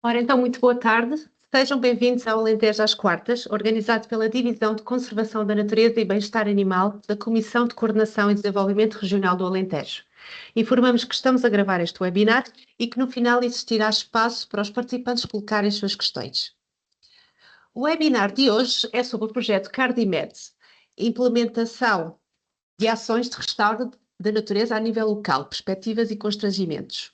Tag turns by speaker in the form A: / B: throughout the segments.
A: Ora, então, muito boa tarde. Sejam bem-vindos ao Alentejo às Quartas, organizado pela Divisão de Conservação da Natureza e Bem-Estar Animal da Comissão de Coordenação e Desenvolvimento Regional do Alentejo. Informamos que estamos a gravar este webinar e que no final existirá espaço para os participantes colocarem as suas questões. O webinar de hoje é sobre o projeto CardiMed, implementação de ações de restauro da natureza a nível local, perspectivas e constrangimentos.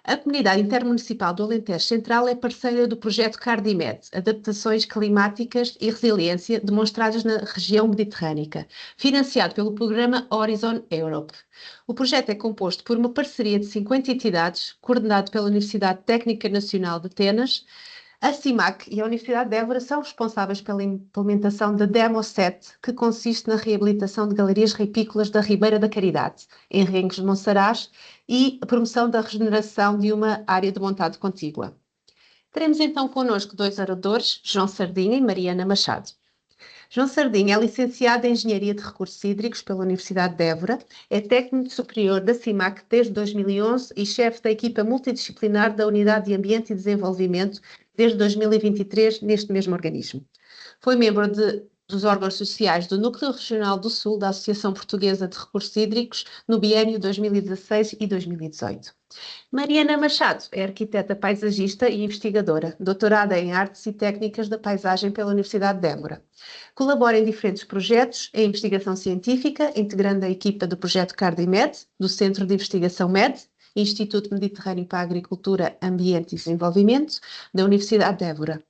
A: A Comunidade Intermunicipal do Alentejo Central é parceira do projeto CardiMed, Adaptações Climáticas e Resiliência demonstradas na região mediterrânica, financiado pelo programa Horizon Europe. O projeto é composto por uma parceria de 50 entidades, coordenado pela Universidade Técnica Nacional de Atenas. A CIMAC e a Universidade de Évora são responsáveis pela implementação da DEMO-7, que consiste na reabilitação de galerias ripícolas da Ribeira da Caridade, em Rengues de Monsaraz, e a promoção da regeneração de uma área de montado contígua. Teremos então connosco dois oradores, João Sardinha e Mariana Machado. João Sardinha é licenciado em Engenharia de Recursos Hídricos pela Universidade de Évora, é técnico superior da CIMAC desde 2011 e chefe da equipa multidisciplinar da Unidade de Ambiente e Desenvolvimento desde 2023 neste mesmo organismo. Foi membro dos órgãos sociais do Núcleo Regional do Sul da Associação Portuguesa de Recursos Hídricos no biênio 2016 e 2018. Mariana Machado é arquiteta paisagista e investigadora, doutorada em Artes e Técnicas da Paisagem pela Universidade de Évora. Colabora em diferentes projetos em investigação científica, integrando a equipa do projeto CardiMed, do Centro de Investigação MED, Instituto Mediterrâneo para a Agricultura, Ambiente e Desenvolvimento, da Universidade de Évora.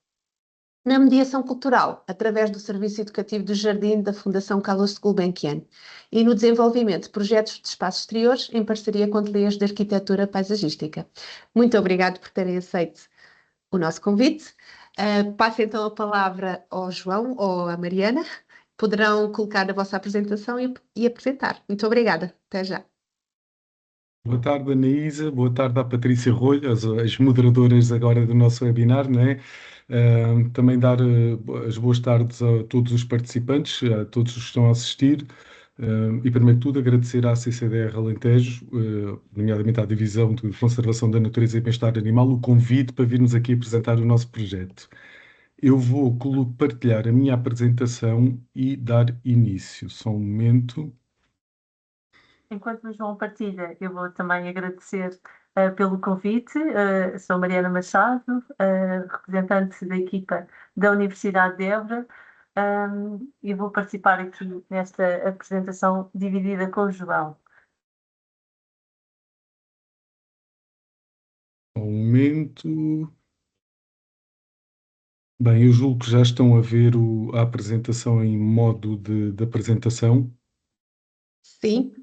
A: Na mediação cultural, através do Serviço Educativo do Jardim da Fundação Carlos Gulbenkian, e no desenvolvimento de projetos de espaços exteriores em parceria com ateliês de arquitetura paisagística. Muito obrigado por terem aceito o nosso convite. Passo então a palavra ao João ou à Mariana. Poderão colocar a vossa apresentação e apresentar. Muito obrigada. Até já.
B: Boa tarde, Anaísa. Boa tarde à Patrícia Rolho, as moderadoras agora do nosso webinar, não é? Também dar as boas tardes a todos os participantes, a todos os que estão a assistir. E, primeiro de tudo, agradecer à CCDR Alentejo, nomeadamente à Divisão de Conservação da Natureza e Bem-Estar Animal, o convite para virmos aqui apresentar o nosso projeto. Eu vou partilhar a minha apresentação e dar início. Só um momento.
C: Enquanto o João partilha, eu vou também agradecer pelo convite. Sou Mariana Machado, representante da equipa da Universidade de Évora, e vou participar aqui nesta apresentação dividida com o João.
B: Um momento. Bem, eu julgo que já estão a ver a apresentação em modo de apresentação.
A: Sim,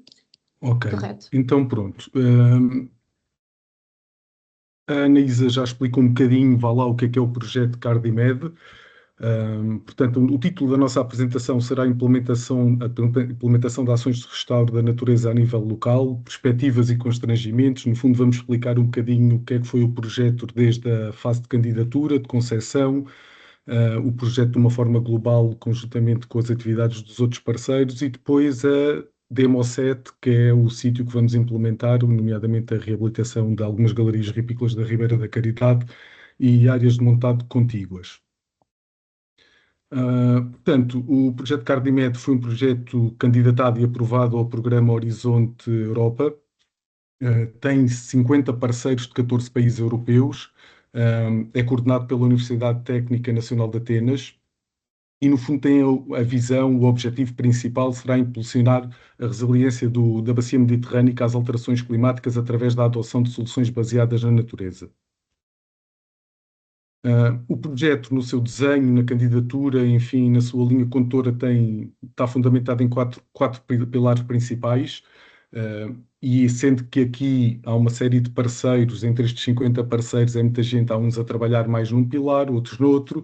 B: Ok,
A: correto.
B: então pronto. A Anaísa já explicou um bocadinho, vá lá, o que é o projeto CardiMed. Portanto, o título da nossa apresentação será a implementação de ações de restauro da natureza a nível local, perspectivas e constrangimentos. No fundo, vamos explicar um bocadinho o que é que foi o projeto desde a fase de candidatura, de concepção, o projeto de uma forma global, conjuntamente com as atividades dos outros parceiros, e depois a Demo-7, que é o sítio que vamos implementar, nomeadamente a reabilitação de algumas galerias ripícolas da Ribeira da Caridade e áreas de montado contíguas. Portanto, o projeto CardiMed foi um projeto candidatado e aprovado ao programa Horizonte Europa. Tem 50 parceiros de 14 países europeus. É coordenado pela Universidade Técnica Nacional de Atenas e, no fundo, tem a visão, o objetivo principal será impulsionar a resiliência da bacia mediterrânica às alterações climáticas através da adoção de soluções baseadas na natureza. O projeto, no seu desenho, na candidatura, enfim, na sua linha condutora, está fundamentado em quatro pilares principais, e sendo que aqui há uma série de parceiros, entre estes 50 parceiros é muita gente, há uns a trabalhar mais num pilar, outros noutro,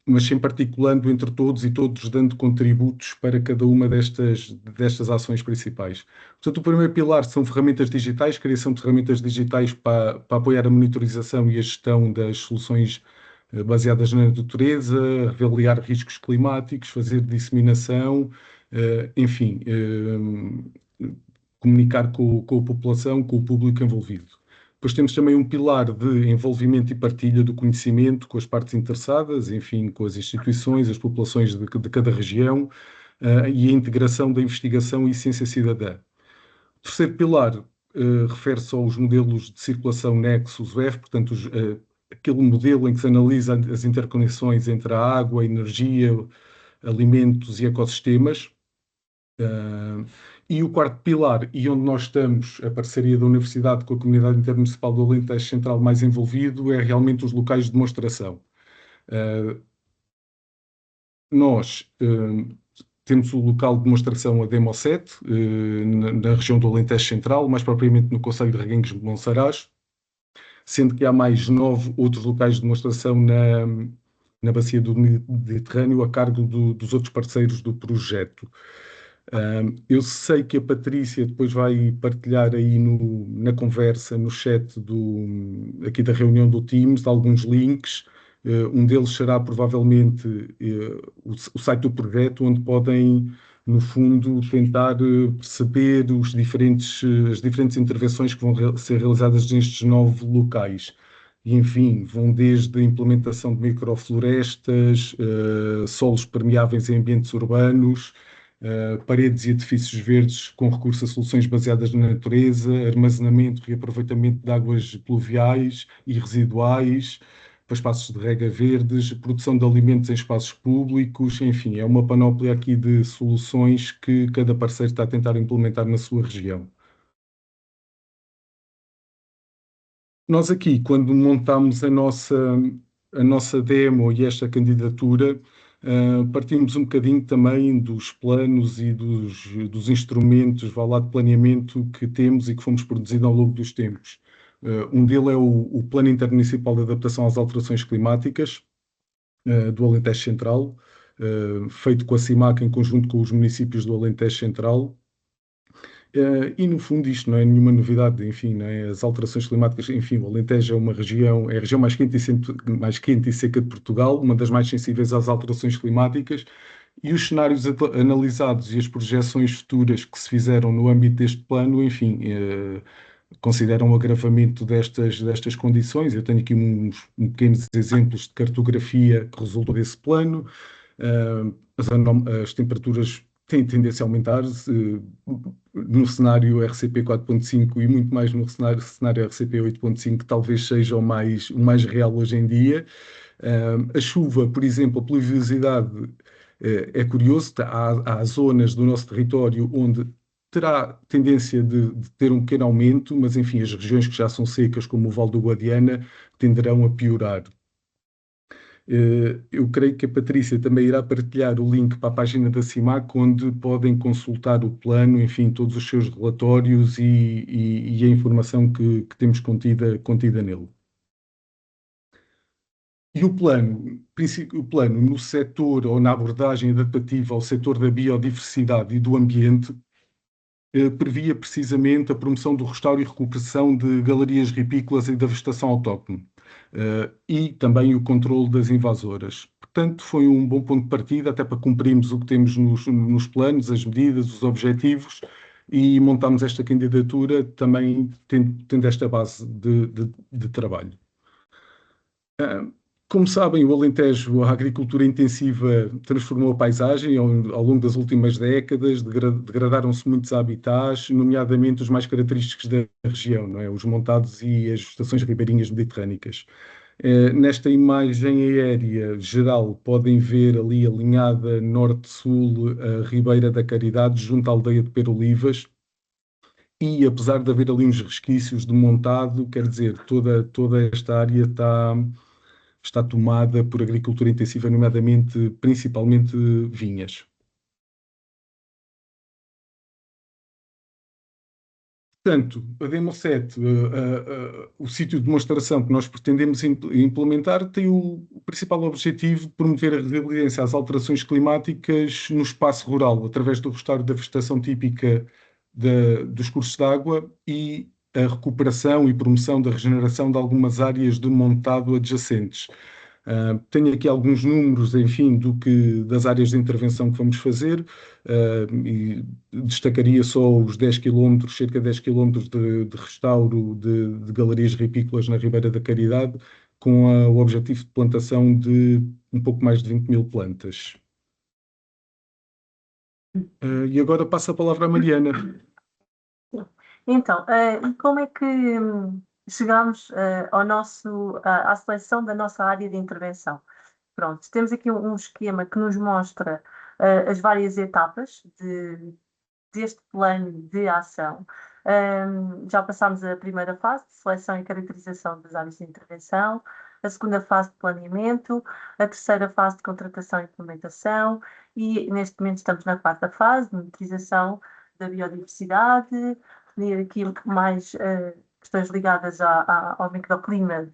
B: mas sempre articulando entre todos e todos dando contributos para cada uma destas ações principais. Portanto, o primeiro pilar são ferramentas digitais, criação de ferramentas digitais para apoiar a monitorização e a gestão das soluções baseadas na natureza, avaliar riscos climáticos, fazer disseminação, enfim, comunicar com a população, com o público envolvido. Depois temos também um pilar de envolvimento e partilha do conhecimento com as partes interessadas, enfim, com as instituições, as populações de cada região, e a integração da investigação e ciência cidadã. O terceiro pilar refere-se aos modelos de circulação Nexus UF, portanto, aquele modelo em que se analisa as interconexões entre a água, a energia, alimentos e ecossistemas. E o quarto pilar, e onde nós estamos, a parceria da Universidade com a Comunidade Intermunicipal do Alentejo Central mais envolvido, é realmente os locais de demonstração. Nós temos o local de demonstração a Demo 7, na região do Alentejo Central, mais propriamente no concelho de Reguengos de Monsaraz, sendo que há mais 9 outros locais de demonstração na bacia do Mediterrâneo, a cargo dos outros parceiros do projeto. Eu sei que a Patrícia depois vai partilhar aí na conversa, no chat aqui da reunião do Teams, alguns links. Um deles será provavelmente o site do projeto, onde podem, no fundo, tentar perceber as diferentes intervenções que vão ser realizadas nestes 9 locais. E, enfim, vão desde a implementação de microflorestas, solos permeáveis em ambientes urbanos, paredes e edifícios verdes com recurso a soluções baseadas na natureza, armazenamento e reaproveitamento de águas pluviais e residuais, para espaços de rega verdes, produção de alimentos em espaços públicos, enfim, é uma panóplia aqui de soluções que cada parceiro está a tentar implementar na sua região. Nós aqui, quando montámos a nossa demo e esta candidatura, partimos um bocadinho também dos planos e dos instrumentos, vá lá, de planeamento que temos e que fomos produzindo ao longo dos tempos. Um deles é o Plano Intermunicipal de Adaptação às Alterações Climáticas, do Alentejo Central, feito com a CIMAC em conjunto com os municípios do Alentejo Central. E no fundo isto não é nenhuma novidade, enfim, não é? As alterações climáticas, enfim, o Alentejo é a região mais quente e seca de Portugal, uma das mais sensíveis às alterações climáticas, e os cenários analisados e as projeções futuras que se fizeram no âmbito deste plano, enfim, consideram o agravamento destas condições. Eu tenho aqui uns pequenos exemplos de cartografia que resultam desse plano. As temperaturas têm tendência a aumentar no cenário RCP 4.5 e muito mais no cenário RCP 8.5, que talvez seja o mais real hoje em dia. A chuva, por exemplo, a pluviosidade, é curioso, há zonas do nosso território onde terá tendência de ter um pequeno aumento, mas enfim, as regiões que já são secas, como o Val do Guadiana, tenderão a piorar. Eu creio que a Patrícia também irá partilhar o link para a página da CIMAC, onde podem consultar o plano, enfim, todos os seus relatórios e a informação que temos contida nele. E o plano no setor ou na abordagem adaptativa ao setor da biodiversidade e do ambiente previa precisamente a promoção do restauro e recuperação de galerias ripícolas e da vegetação autóctone. E também o controle das invasoras. Portanto, foi um bom ponto de partida até para cumprirmos o que temos nos planos, as medidas, os objetivos, e montámos esta candidatura também tendo esta base de trabalho. Como sabem, o Alentejo, a agricultura intensiva transformou a paisagem ao longo das últimas décadas, degradaram-se muitos habitats, nomeadamente os mais característicos da região, não é? Os montados e as estações ribeirinhas mediterrânicas. Nesta imagem aérea geral, podem ver ali alinhada norte-sul a Ribeira da Caridade, junto à aldeia de Perolivas, e apesar de haver ali uns resquícios de montado, quer dizer, toda esta área está tomada por agricultura intensiva, nomeadamente, principalmente vinhas. Portanto, a Demo 7, o sítio de demonstração que nós pretendemos implementar, tem o principal objetivo de promover a resiliência às alterações climáticas no espaço rural, através do restauro da vegetação típica dos cursos de água e a recuperação e promoção da regeneração de algumas áreas de montado adjacentes. Tenho aqui alguns números, enfim, das áreas de intervenção que vamos fazer, e destacaria só os 10 quilómetros, cerca de 10 quilómetros de restauro de galerias ripícolas na Ribeira da Caridade, com o objetivo de plantação de um pouco mais de 20 mil plantas. E agora passo a palavra à Mariana.
C: Então, e como é que chegámos à seleção da nossa área de intervenção? Pronto, temos aqui um esquema que nos mostra as várias etapas deste plano de ação. Já passámos a primeira fase de seleção e caracterização das áreas de intervenção, a segunda fase de planeamento, a terceira fase de contratação e implementação e neste momento estamos na quarta fase de monitorização da biodiversidade, definir aqui mais questões ligadas ao microclima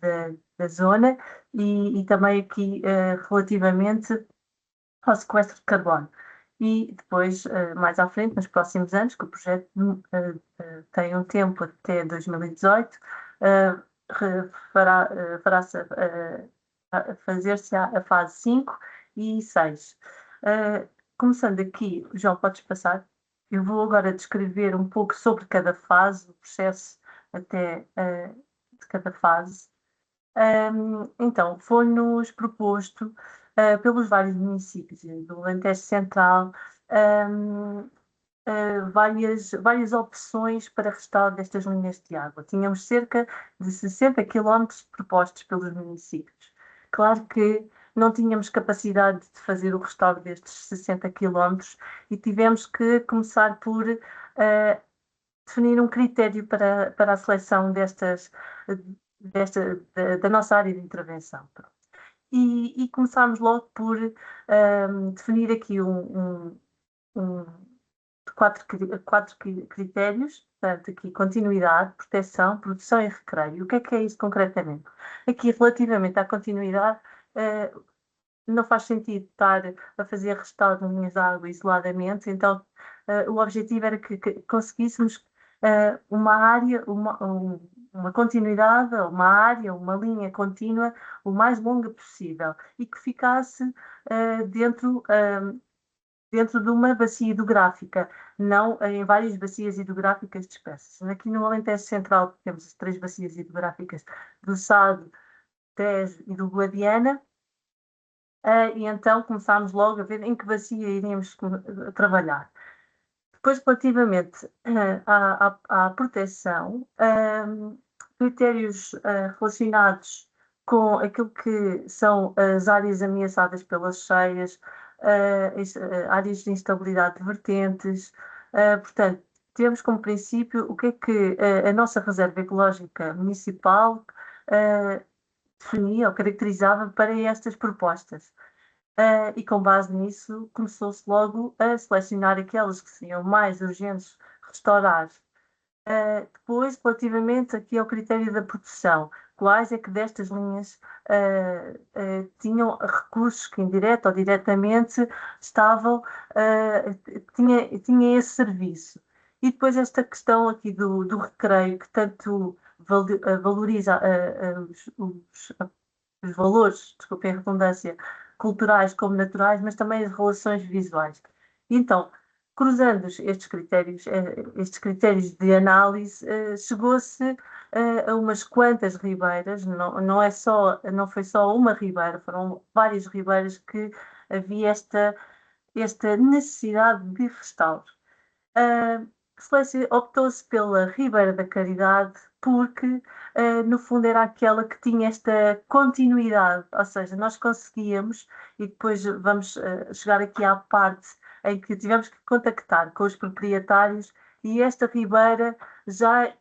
C: da zona e também aqui relativamente ao sequestro de carbono. E depois, mais à frente, nos próximos anos, que o projeto tem um tempo até 2018, fazer-se a fase 5 e 6. Começando aqui, João, podes passar? Eu vou agora descrever um pouco sobre cada fase, o processo até de cada fase. Então, foi-nos proposto pelos vários municípios do Alentejo Central várias opções para restauro destas linhas de água. Tínhamos cerca de 60 quilómetros propostos pelos municípios. Claro que não tínhamos capacidade de fazer o restauro destes 60 quilómetros e tivemos que começar por definir um critério para a seleção da nossa área de intervenção. E começámos logo por definir aqui quatro critérios, portanto, aqui continuidade, proteção, produção e recreio. O que é isso concretamente? Aqui, relativamente à continuidade, não faz sentido estar a fazer restauro de linhas de água isoladamente, então o objetivo era que conseguíssemos uma área, uma continuidade, uma área, uma linha contínua o mais longa possível e que ficasse dentro de uma bacia hidrográfica, não em várias bacias hidrográficas dispersas. Aqui no Alentejo Central temos as 3 bacias hidrográficas do Sado, Tejo e do Guadiana, e então começámos logo a ver em que bacia iríamos trabalhar. Depois, relativamente à proteção, critérios relacionados com aquilo que são as áreas ameaçadas pelas cheias, áreas de instabilidade de vertentes. Portanto, temos como princípio o que é que a nossa reserva ecológica municipal definia ou caracterizava para estas propostas. E com base nisso começou-se logo a selecionar aquelas que seriam mais urgentes restaurar. Depois, relativamente aqui ao critério da produção, quais é que destas linhas tinham recursos que, indireto ou diretamente, tinha esse serviço. E depois esta questão aqui do recreio, que tanto valoriza os valores, desculpem a redundância, culturais como naturais, mas também as relações visuais. Então, cruzando estes critérios de análise, chegou-se a umas quantas ribeiras, não foi só uma ribeira, foram várias ribeiras que havia esta necessidade de restauro. Optou-se pela Ribeira da Caridade porque, no fundo, era aquela que tinha esta continuidade, ou seja, nós conseguíamos, e depois vamos chegar aqui à parte em que tivemos que contactar com os proprietários, e esta ribeira já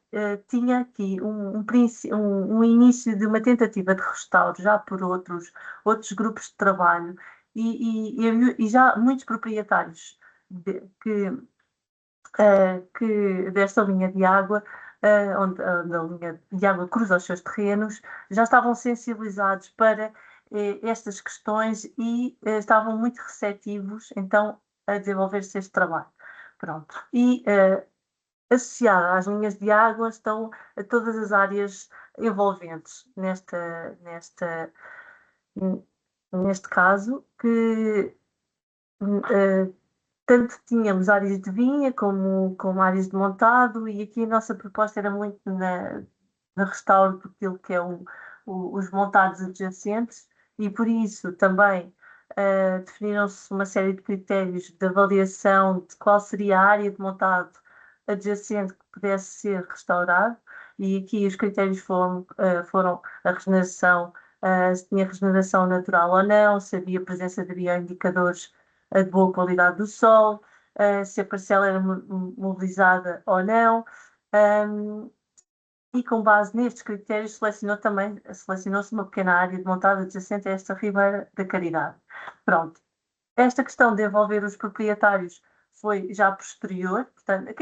C: tinha aqui um início de uma tentativa de restauro, já por outros grupos de trabalho, e já muitos proprietários que desta linha de água, onde a linha de água cruza os seus terrenos, já estavam sensibilizados para estas questões e estavam muito receptivos, então, a desenvolver-se este trabalho. Pronto. E associada às linhas de água estão todas as áreas envolventes neste caso, que tanto tínhamos áreas de vinha como áreas de montado, e aqui a nossa proposta era muito na restauro daquilo que é os montados adjacentes, e por isso também definiram-se uma série de critérios de avaliação de qual seria a área de montado adjacente que pudesse ser restaurado, e aqui os critérios foram a regeneração, se tinha regeneração natural ou não, se havia presença de bioindicadores de boa qualidade do solo, se a parcela era mobilizada ou não. E com base nestes critérios selecionou-se uma pequena área de montado adjacente a esta Ribeira da Caridade. Pronto. Esta questão de envolver os proprietários foi já posterior, portanto,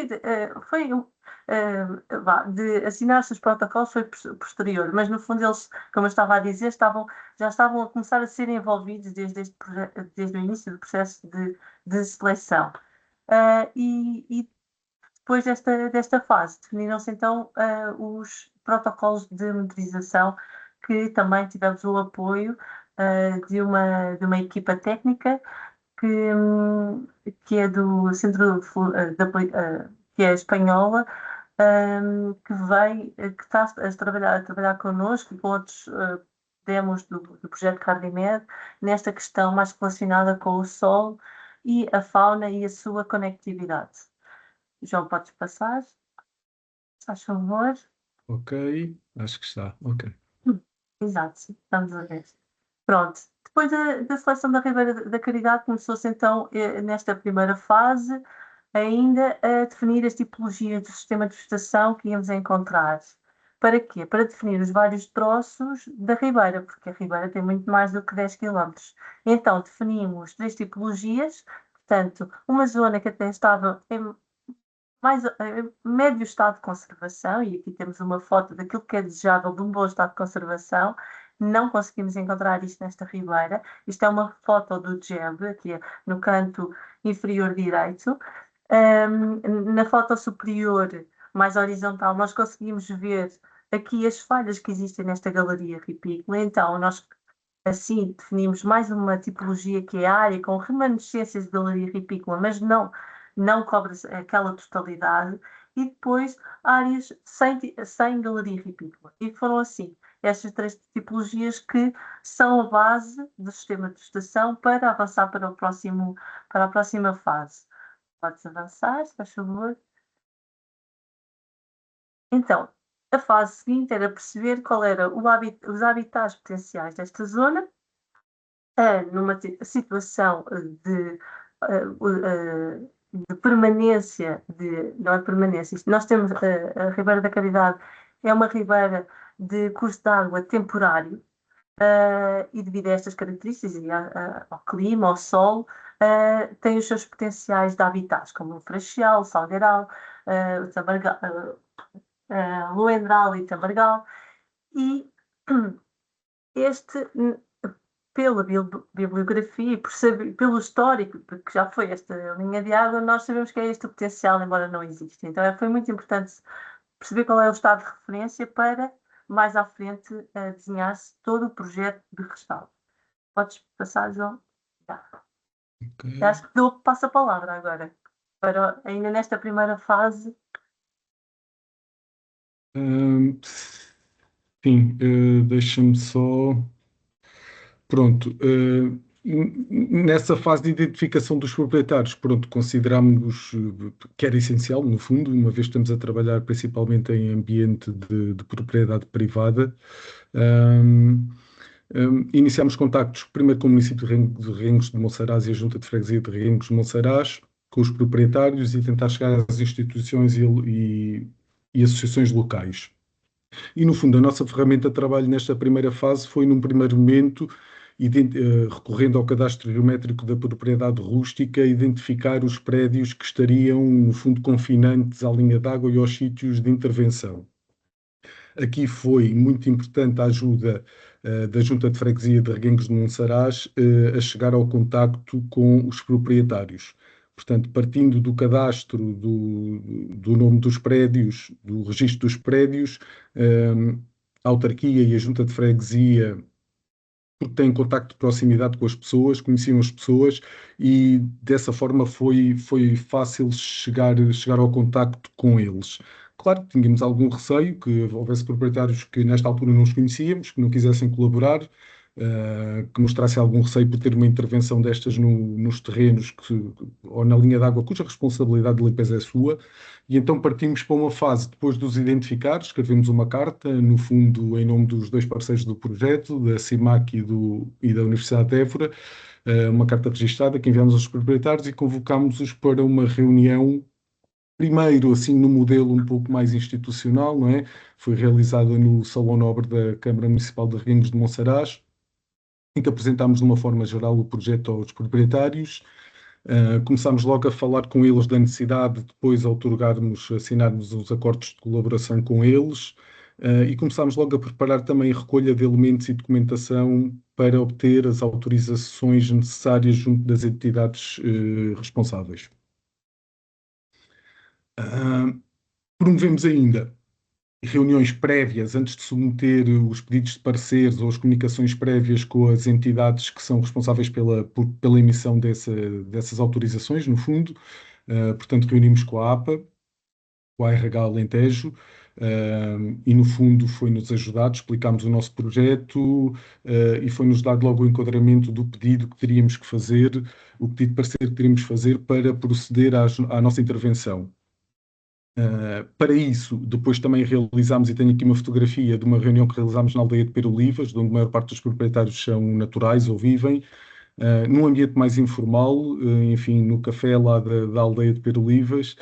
C: de assinar-se os protocolos foi posterior, mas no fundo eles, como eu estava a dizer, já estavam a começar a ser envolvidos desde o início do processo de seleção. E depois desta fase, definiram-se então os protocolos de monitorização, que também tivemos o apoio de uma equipa técnica que é do Centro que é espanhola, que está a trabalhar connosco e com outros demos do projeto Cardimed, nesta questão mais relacionada com o solo e a fauna e a sua conectividade. João, podes passar? Faz favor.
B: Ok, acho que está. Ok.
C: Exato, estamos a ver. Pronto. Depois da seleção da Ribeira da Caridade, começou-se então, nesta primeira fase, ainda a definir as tipologias do sistema de vegetação que íamos encontrar. Para quê? Para definir os vários troços da Ribeira, porque a Ribeira tem muito mais do que 10 km. Então, definimos 3 tipologias, portanto, uma zona que até estava em médio estado de conservação, e aqui temos uma foto daquilo que é desejável de um bom estado de conservação. Não conseguimos encontrar isto nesta ribeira. Isto é uma foto do GEB, aqui no canto inferior direito. Na foto superior, mais horizontal, nós conseguimos ver aqui as falhas que existem nesta galeria ripícola. Então, nós assim definimos mais uma tipologia, que é a área com remanescências de galeria ripícola, mas não cobre aquela totalidade, e depois áreas sem galeria ripícola. E foram assim estas 3 tipologias que são a base do sistema de vegetação para avançar para a próxima fase. Podes avançar, se faz favor. Então, a fase seguinte era perceber qual era os habitats potenciais desta zona, numa situação de permanência, não é permanência, nós temos a Ribeira da Caridade, é uma ribeira de curso de água temporário, e devido a estas características, e ao clima, ao solo, tem os seus potenciais de habitats, como o Freixal, o Salgueiral, o Tamargal, Loendral e Tamargal, e este, pela bibliografia e pelo histórico, porque já foi esta linha de água, nós sabemos que é este o potencial, embora não exista. Então foi muito importante perceber qual é o estado de referência para, mais à frente, desenhar-se todo o projeto de restauro. Podes passar, João? Já.
B: Ok.
C: Acho que passo a palavra agora, ainda nesta primeira fase.
B: Sim, deixa-me só. Pronto, nessa fase de identificação dos proprietários, pronto, considerámos que era essencial, no fundo, uma vez que estamos a trabalhar principalmente em ambiente de propriedade privada. Iniciámos contactos primeiro com o município de Reguengos de Monsaraz e a Junta de Freguesia de Reguengos de Monsaraz, com os proprietários, e tentar chegar às instituições e associações locais. E, no fundo, a nossa ferramenta de trabalho nesta primeira fase foi, num primeiro momento, recorrendo ao cadastro biométrico da propriedade rústica, identificar os prédios que estariam, no fundo, confinantes à linha d'água e aos sítios de intervenção. Aqui foi muito importante a ajuda da Junta de Freguesia de Reguengos de Monsaraz a chegar ao contacto com os proprietários. Portanto, partindo do cadastro do nome dos prédios, do registro dos prédios, a autarquia e a Junta de Freguesia porque têm contacto de proximidade com as pessoas, conheciam as pessoas e dessa forma foi fácil chegar ao contacto com eles. Claro que tínhamos algum receio que houvesse proprietários que nesta altura não os conhecíamos, que não quisessem colaborar, que mostrassem algum receio por ter uma intervenção destas nos terrenos ou na linha de água cuja responsabilidade de limpeza é sua. E então partimos para uma fase, depois de os identificar, escrevemos uma carta, no fundo, em nome dos dois parceiros do projeto, da CIMAC e da Universidade de Évora, uma carta registada que enviámos aos proprietários e convocámos-os para uma reunião, primeiro, assim, no modelo um pouco mais institucional, não é? Foi realizada no Salão Nobre da Câmara Municipal de Reguengos de Monsaraz, em que apresentámos de uma forma geral o projeto aos proprietários. Começámos logo a falar com eles da necessidade de depois assinarmos os acordos de colaboração com eles, e começámos logo a preparar também a recolha de elementos e documentação para obter as autorizações necessárias junto das entidades responsáveis. Promovemos ainda reuniões prévias antes de submeter os pedidos de pareceres ou as comunicações prévias com as entidades que são responsáveis pela emissão dessas autorizações, no fundo. Portanto, reunimos com a APA, com a RH Alentejo, e no fundo foi-nos ajudado, explicámos o nosso projeto, e foi-nos dado logo o enquadramento do pedido que teríamos que fazer, o pedido de parecer que teríamos que fazer para proceder à nossa intervenção. Para isso, depois também realizámos, e tenho aqui uma fotografia de uma reunião que realizámos na aldeia de Perolivas, de onde a maior parte dos proprietários são naturais ou vivem, num ambiente mais informal, enfim, no café lá da aldeia de Perolivas,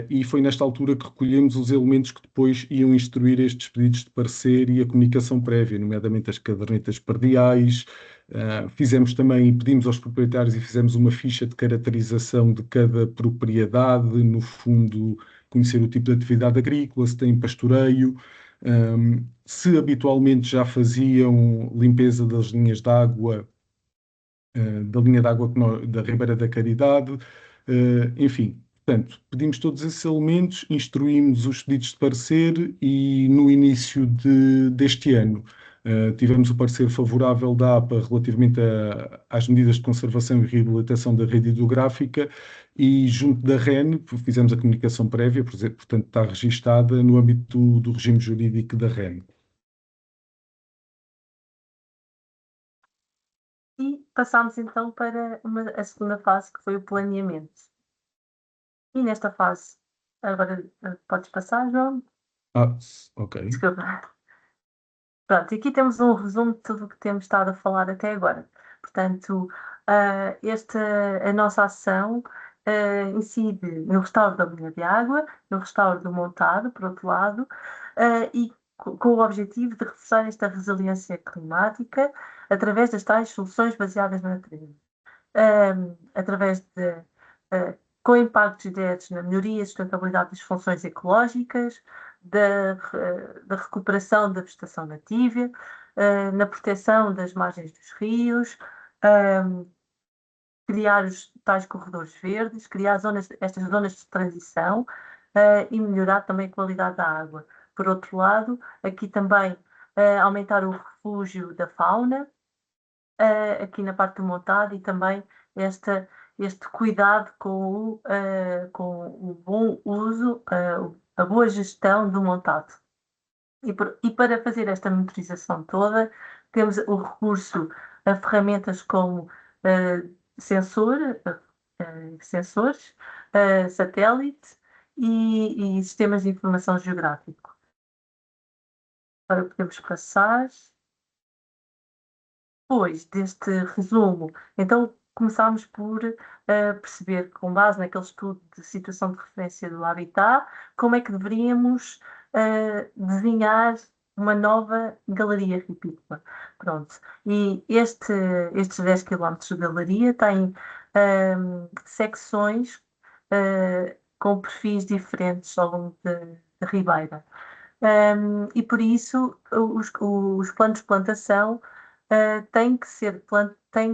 B: e foi nesta altura que recolhemos os elementos que depois iam instruir estes pedidos de parecer e a comunicação prévia, nomeadamente as cadernetas perdiais. Fizemos também, pedimos aos proprietários e fizemos uma ficha de caracterização de cada propriedade, no fundo, conhecer o tipo de atividade agrícola, se tem pastoreio, se habitualmente já faziam limpeza das linhas de água, da linha de água da Ribeira da Caridade, enfim. Portanto, pedimos todos esses elementos, instruímos os pedidos de parecer e no início deste ano tivemos o parecer favorável da APA relativamente às medidas de conservação e reabilitação da rede hidrográfica e junto da REN fizemos a comunicação prévia, portanto está registada no âmbito do regime jurídico da REN.
C: E passámos então para a segunda fase, que foi o planeamento. E nesta fase, agora podes passar, João?
B: Ok.
C: Desculpa. Pronto, aqui temos um resumo de tudo o que temos estado a falar até agora. Portanto, a nossa ação incide no restauro da linha de água, no restauro do montado, por outro lado, e com o objetivo de reforçar esta resiliência climática através das tais soluções baseadas na natureza. Através de, com impactos diretos na melhoria e sustentabilidade das funções ecológicas, da recuperação da vegetação nativa, na proteção das margens dos rios, criar os tais corredores verdes, criar estas zonas de transição, e melhorar também a qualidade da água. Por outro lado, aqui também aumentar o refúgio da fauna, aqui na parte do montado, e também este cuidado com o bom uso, a boa gestão do montado. E para fazer esta monitorização toda, temos o recurso a ferramentas como sensores, satélite e sistemas de informação geográfico. Agora podemos passar. Depois deste resumo, então começámos por perceber, com base naquele estudo de situação de referência do habitat, como é que deveríamos desenhar uma nova galeria ripícola. Pronto. E estes 10 km de galeria têm secções com perfis diferentes ao longo da ribeira. E por isso os planos de plantação têm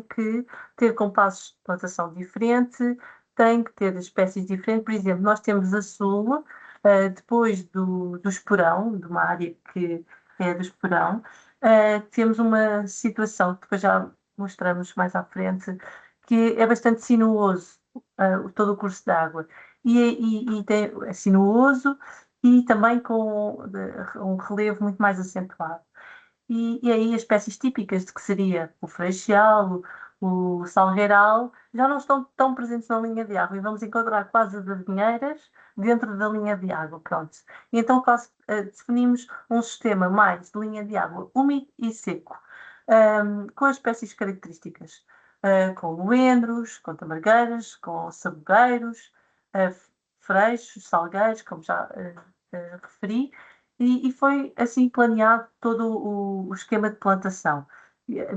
C: que ter compassos de plantação diferente, têm que ter espécies diferentes. Por exemplo, nós temos a sul, depois do esporão, de uma área que é do esporão, temos uma situação que depois já mostramos mais à frente, que é bastante sinuoso, todo o curso de água. É sinuoso e também com um relevo muito mais acentuado. E aí as espécies típicas de que seria o freixal, o salgueiral, já não estão tão presentes na linha de água e vamos encontrar quase as avenheiras dentro da linha de água, pronto. E então quase definimos um sistema mais de linha de água úmido e seco, com as espécies características, com moendros, com tamargueiras, com sabugueiros, uh, freixos, salgueiros, como já referi, e foi assim planeado todo o esquema de plantação.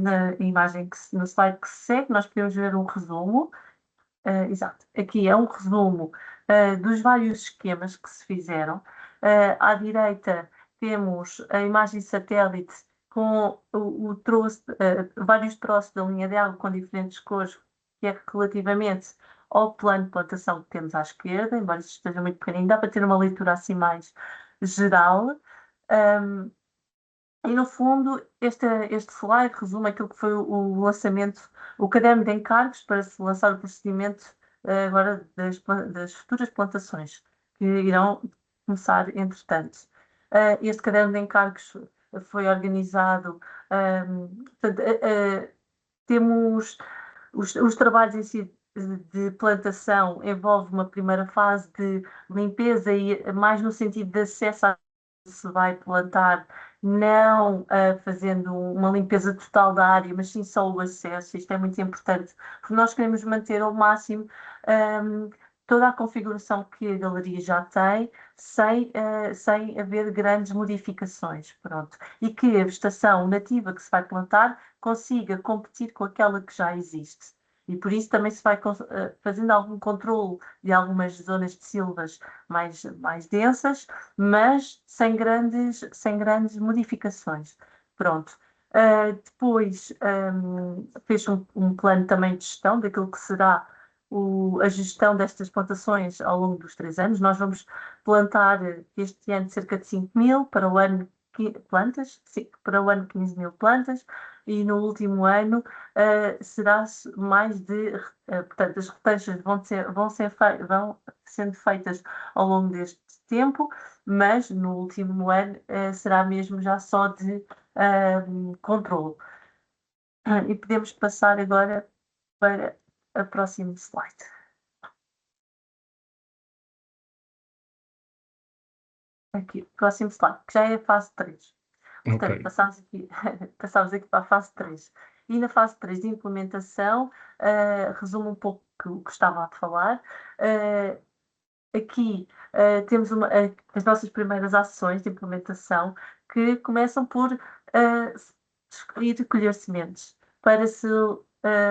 C: Na imagem, no slide que se segue, nós podemos ver um resumo. Exato, aqui é um resumo dos vários esquemas que se fizeram. À direita temos a imagem satélite com o troço, vários troços da linha de água com diferentes cores, que é relativamente ao plano de plantação que temos à esquerda, embora isto esteja muito pequenino, dá para ter uma leitura assim mais geral. Um, e, no fundo, este slide resume aquilo que foi o lançamento, o caderno de encargos para se lançar o procedimento agora das futuras plantações, que irão começar entretanto. Este caderno de encargos foi organizado, portanto, temos os trabalhos em si de plantação envolve uma primeira fase de limpeza e mais no sentido de acesso a se vai plantar, não fazendo uma limpeza total da área, mas sim só o acesso. Isto é muito importante, porque nós queremos manter ao máximo toda a configuração que a galeria já tem, sem haver grandes modificações. Pronto. E que a vegetação nativa que se vai plantar consiga competir com aquela que já existe. E por isso também se vai fazendo algum controle de algumas zonas de silvas mais densas, mas sem grandes modificações. Pronto. Depois fez um plano também de gestão daquilo que será a gestão destas plantações ao longo dos 3 anos. Nós vamos plantar este ano cerca de 5.000, para o ano plantas, sim, para o ano 15.000 plantas, e no último ano será mais de, portanto, as roteixas vão sendo feitas ao longo deste tempo, mas no último ano será mesmo já só de controle. E podemos passar agora para a próxima slide. Aqui, próximo slide, que já é a fase 3. Portanto,
B: Ok.
C: passámos aqui para a fase 3. E na fase 3 de implementação, resumo um pouco o que estava a falar. Aqui temos as nossas primeiras ações de implementação que começam por escolher e colher sementes para se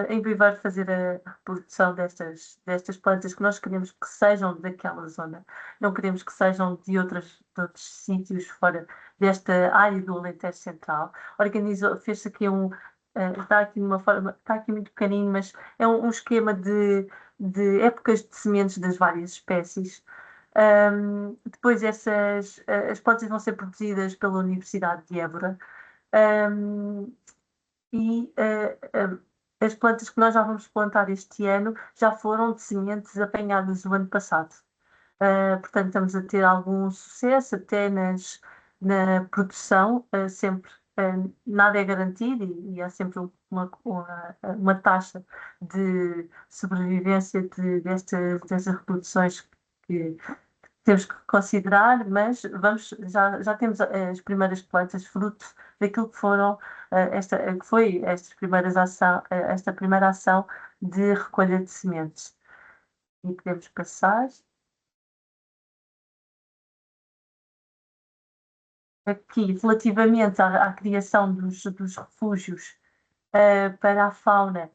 C: em primeiro fazer a reprodução destas plantas que nós queremos que sejam daquela zona. Não queremos que sejam de outros sítios fora desta área do Alentejo Central. Fez-se aqui está aqui de uma forma, está aqui muito pequenino, mas é um esquema de épocas de sementes das várias espécies. Depois as plantas vão ser produzidas pela Universidade de Évora. E as plantas que nós já vamos plantar este ano já foram de sementes apanhadas no ano passado. Portanto, estamos a ter algum sucesso até na produção, sempre nada é garantido e há sempre uma taxa de sobrevivência destas reproduções que temos que considerar, mas já temos as primeiras plantas fruto daquilo que foram que foi esta primeira ação de recolha de sementes. E podemos passar. Aqui, relativamente à criação dos refúgios para a fauna,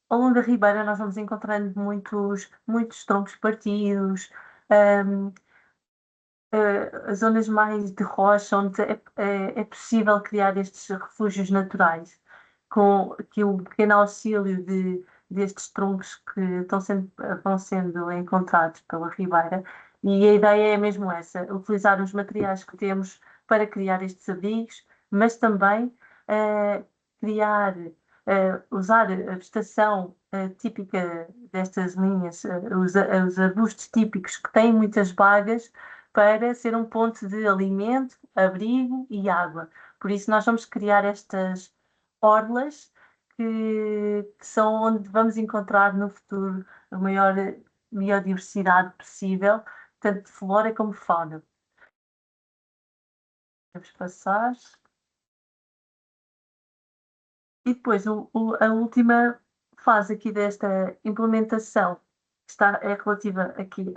C: ao longo da Ribeira nós vamos encontrando muitos troncos partidos, zonas mais de rocha, onde é possível criar estes refúgios naturais, com que o pequeno auxílio destes troncos que vão sendo encontrados pela Ribeira. E a ideia é mesmo essa, utilizar os materiais que temos para criar estes abrigos, mas também usar a vegetação típica destas linhas, os arbustos típicos que têm muitas bagas, para ser um ponto de alimento, abrigo e água. Por isso, nós vamos criar estas orlas que são onde vamos encontrar no futuro a maior biodiversidade possível, tanto de flora como de fauna. Vamos passar. E depois, a última fase aqui desta implementação é relativa aqui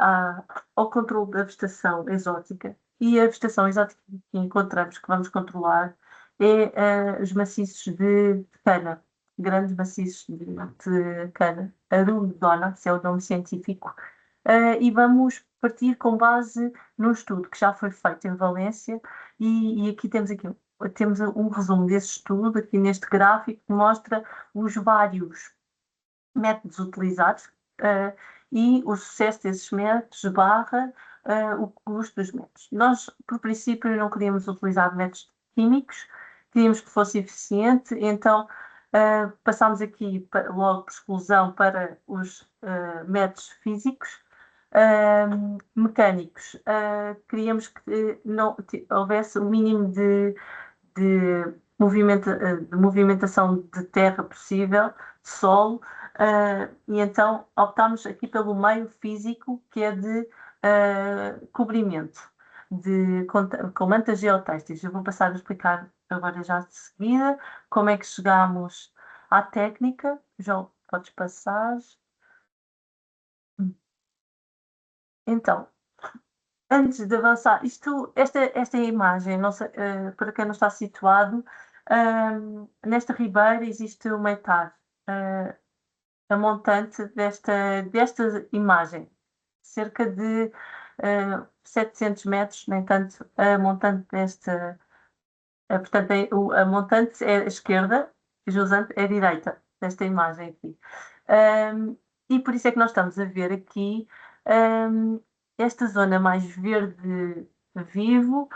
C: ao controle da vegetação exótica. E a vegetação exótica que encontramos, que vamos controlar, é os maciços de cana, grandes maciços de cana, Arundona, que é o nome científico, e vamos partir com base num estudo que já foi feito em Valência, e aqui temos um resumo desse estudo, aqui neste gráfico, que mostra os vários métodos utilizados e o sucesso desses métodos o custo dos métodos. Nós, por princípio, não queríamos utilizar métodos químicos, queríamos que fosse eficiente, então passámos aqui logo por exclusão para os métodos físicos. Mecânicos, queríamos que não houvesse o mínimo de movimentação de terra possível, de solo, e então optámos aqui pelo meio físico, que é de cobrimento, com mantas geotêxteis. Eu vou passar a explicar agora já de seguida como é que chegamos à técnica. João, podes passar. Então, antes de avançar, esta imagem, não sei, para quem não está situado, nesta ribeira existe uma hectare. A montante desta imagem, cerca de 700 metros, no entanto, a montante portanto, a montante é a esquerda, a jusante é a direita desta imagem aqui. E por isso é que nós estamos a ver aqui esta zona mais verde vivo,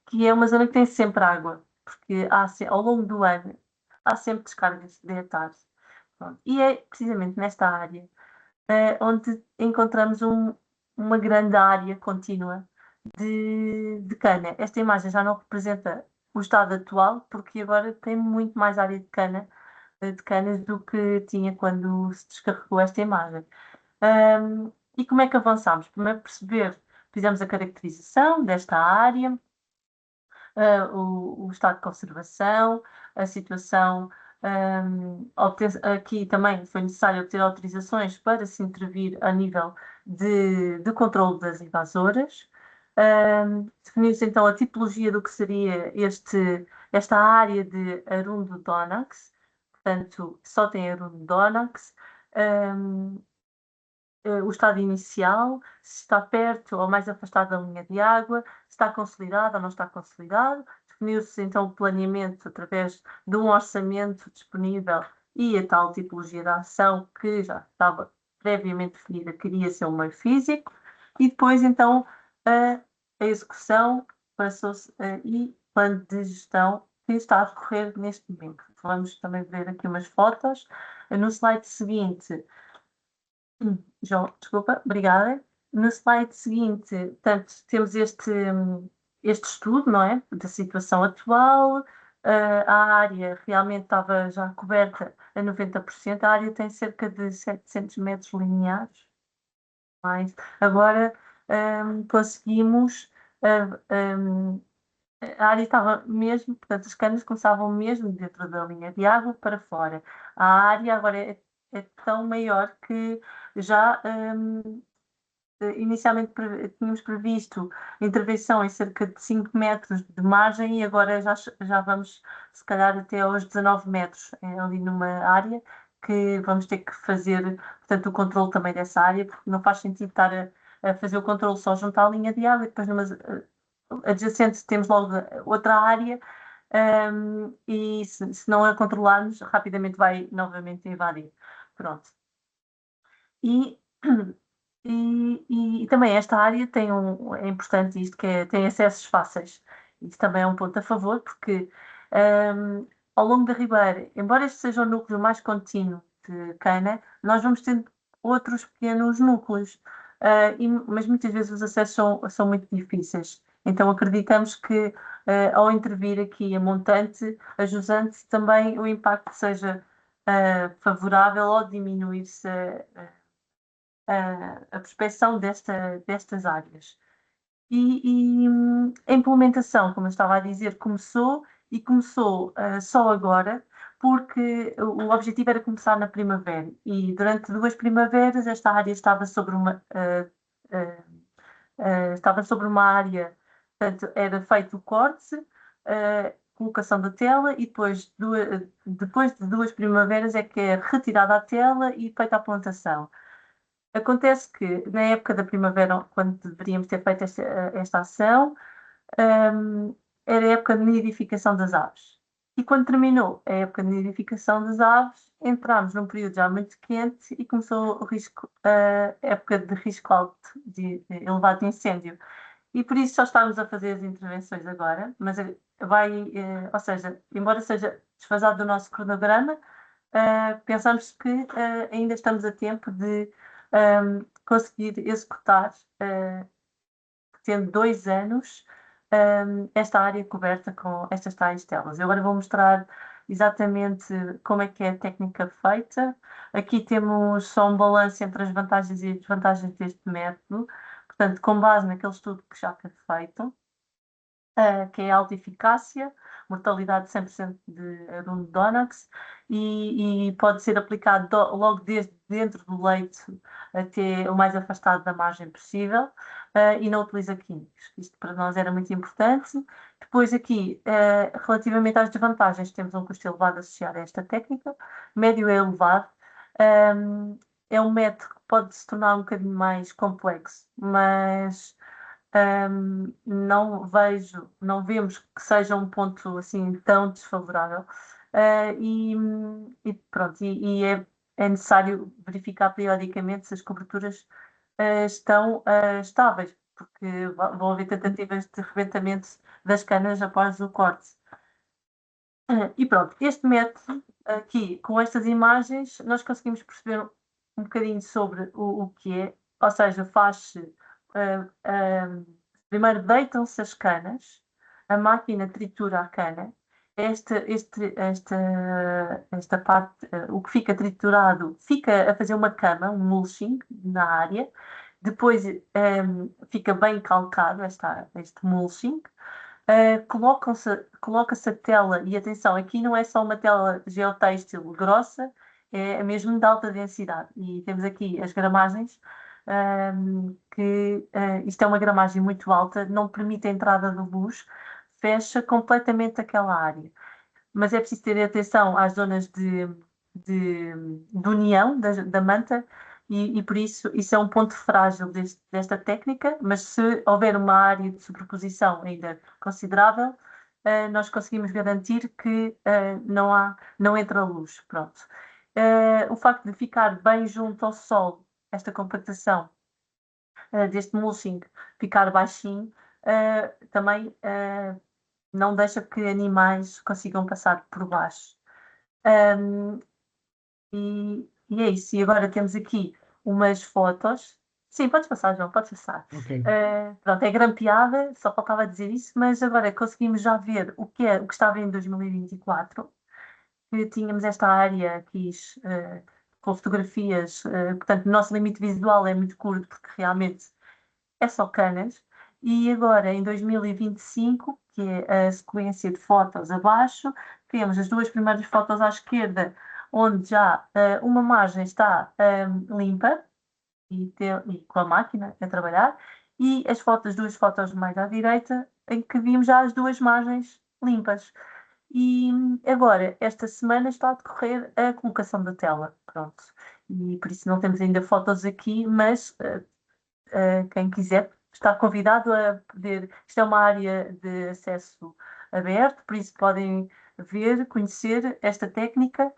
C: que é uma zona que tem sempre água, porque ao longo do ano há sempre descargas de hectares. E é precisamente nesta área onde encontramos uma grande área contínua de cana. Esta imagem já não representa o estado atual, porque agora tem muito mais área de canas do que tinha quando se descarregou esta imagem. E como é que avançámos? Primeiro fizemos a caracterização desta área, o estado de conservação, a situação. Aqui também foi necessário obter autorizações para se intervir a nível de controle das invasoras. Definiu-se então a tipologia do que seria esta área de Arundodonx, portanto, só tem Arundodonx. O estado inicial, se está perto ou mais afastado da linha de água, se está consolidado ou não está consolidado. Definiu-se então o planeamento através de um orçamento disponível e a tal tipologia de ação que já estava previamente definida, queria ser um meio físico, e depois então a execução passou-se e plano de gestão que está a decorrer neste momento. Vamos também ver aqui umas fotos. No slide seguinte, João, desculpa, obrigada. No slide seguinte, portanto, temos este estudo, não é? Da situação atual. A área realmente estava já coberta a 90%. A área tem cerca de 700 metros lineares. Agora conseguimos. A área estava mesmo, portanto, as canas começavam mesmo dentro da linha de água para fora. A área agora é tão maior que já inicialmente tínhamos previsto intervenção em cerca de 5 metros de margem e agora já vamos, se calhar, até aos 19 metros ali numa área que vamos ter que fazer, portanto, o controle também dessa área, porque não faz sentido estar a fazer o controle só junto à linha de água e depois numa adjacente temos logo outra área. E se não a controlarmos, rapidamente vai novamente invadir. Pronto. E também esta área é importante isto, tem acessos fáceis. Isso também é um ponto a favor, porque Ao longo da Ribeira, embora este seja o núcleo mais contínuo de Cana, nós vamos tendo outros pequenos núcleos, mas muitas vezes os acessos são muito difíceis. Então acreditamos que ao intervir aqui a montante, a jusante, também o impacto seja favorável ou diminuir-se a prospecção destas áreas. A implementação, como eu estava a dizer, começou só agora, porque o objetivo era começar na primavera e durante 2 primaveras esta área estava sobre uma área, portanto, era feito o corte, colocação da tela e depois de 2 primaveras é que é retirada a tela e feita a plantação. Acontece que na época da primavera, quando deveríamos ter feito esta ação, era a época de nidificação das aves. E quando terminou a época de nidificação das aves, entramos num período já muito quente e começou a época de risco alto, elevado de incêndio. E por isso só estamos a fazer as intervenções agora, mas ou seja, embora seja desfasado do nosso cronograma, pensamos que ainda estamos a tempo de conseguir executar, tendo 2 anos, esta área coberta com estas tais telas. Eu agora vou mostrar exatamente como é que é a técnica feita. Aqui temos só um balanço entre as vantagens e desvantagens deste método, portanto, com base naquele estudo que já foi feito, que é a alta eficácia, mortalidade de 100% de aduno de Donax, e pode ser aplicado logo desde dentro do leito até o mais afastado da margem possível, e não utiliza químicos. Isto para nós era muito importante. Depois aqui, relativamente às desvantagens, temos um custo elevado associado a esta técnica, médio é elevado. É um método que pode se tornar um bocadinho mais complexo, mas não vemos que seja um ponto assim tão desfavorável. Pronto, é necessário verificar periodicamente se as coberturas estão estáveis, porque vão haver tentativas de rebentamento das canas após o corte. E pronto, este método aqui, com estas imagens, nós conseguimos perceber um bocadinho sobre o que é, ou seja, faz-se. Primeiro deitam-se as canas, a máquina tritura a cana, esta parte, o que fica triturado, fica a fazer uma cama, um mulching na área, depois fica bem calcado este mulching. Coloca-se a tela, e atenção, aqui não é só uma tela geotêxtil grossa, é mesmo de alta densidade. E temos aqui as gramagens, isto é uma gramagem muito alta, não permite a entrada de luz, fecha completamente aquela área. Mas é preciso ter atenção às zonas de união da manta, e por isso é um ponto frágil desta técnica, mas se houver uma área de sobreposição ainda considerável, nós conseguimos garantir que não entra luz. Pronto. O facto de ficar bem junto ao solo, esta compactação deste mulching ficar baixinho, também não deixa que animais consigam passar por baixo. E é isso. E agora temos aqui umas fotos. Sim, podes passar, João, podes passar.
B: Ok.
C: Pronto, é grampeada, só faltava dizer isso, mas agora conseguimos já ver o que estava em 2024, que tínhamos esta área aqui com fotografias, portanto, o nosso limite visual é muito curto, porque realmente é só canas. E agora, em 2025, que é a sequência de fotos abaixo, temos as 2 primeiras fotos à esquerda, onde já uma margem está limpa e com a máquina a trabalhar, e as 2 fotos mais à direita, em que vimos já as 2 margens limpas. E agora, esta semana está a decorrer a colocação da tela, pronto. E por isso não temos ainda fotos aqui, mas quem quiser está convidado a poder. Isto é uma área de acesso aberto, por isso podem ver, conhecer esta técnica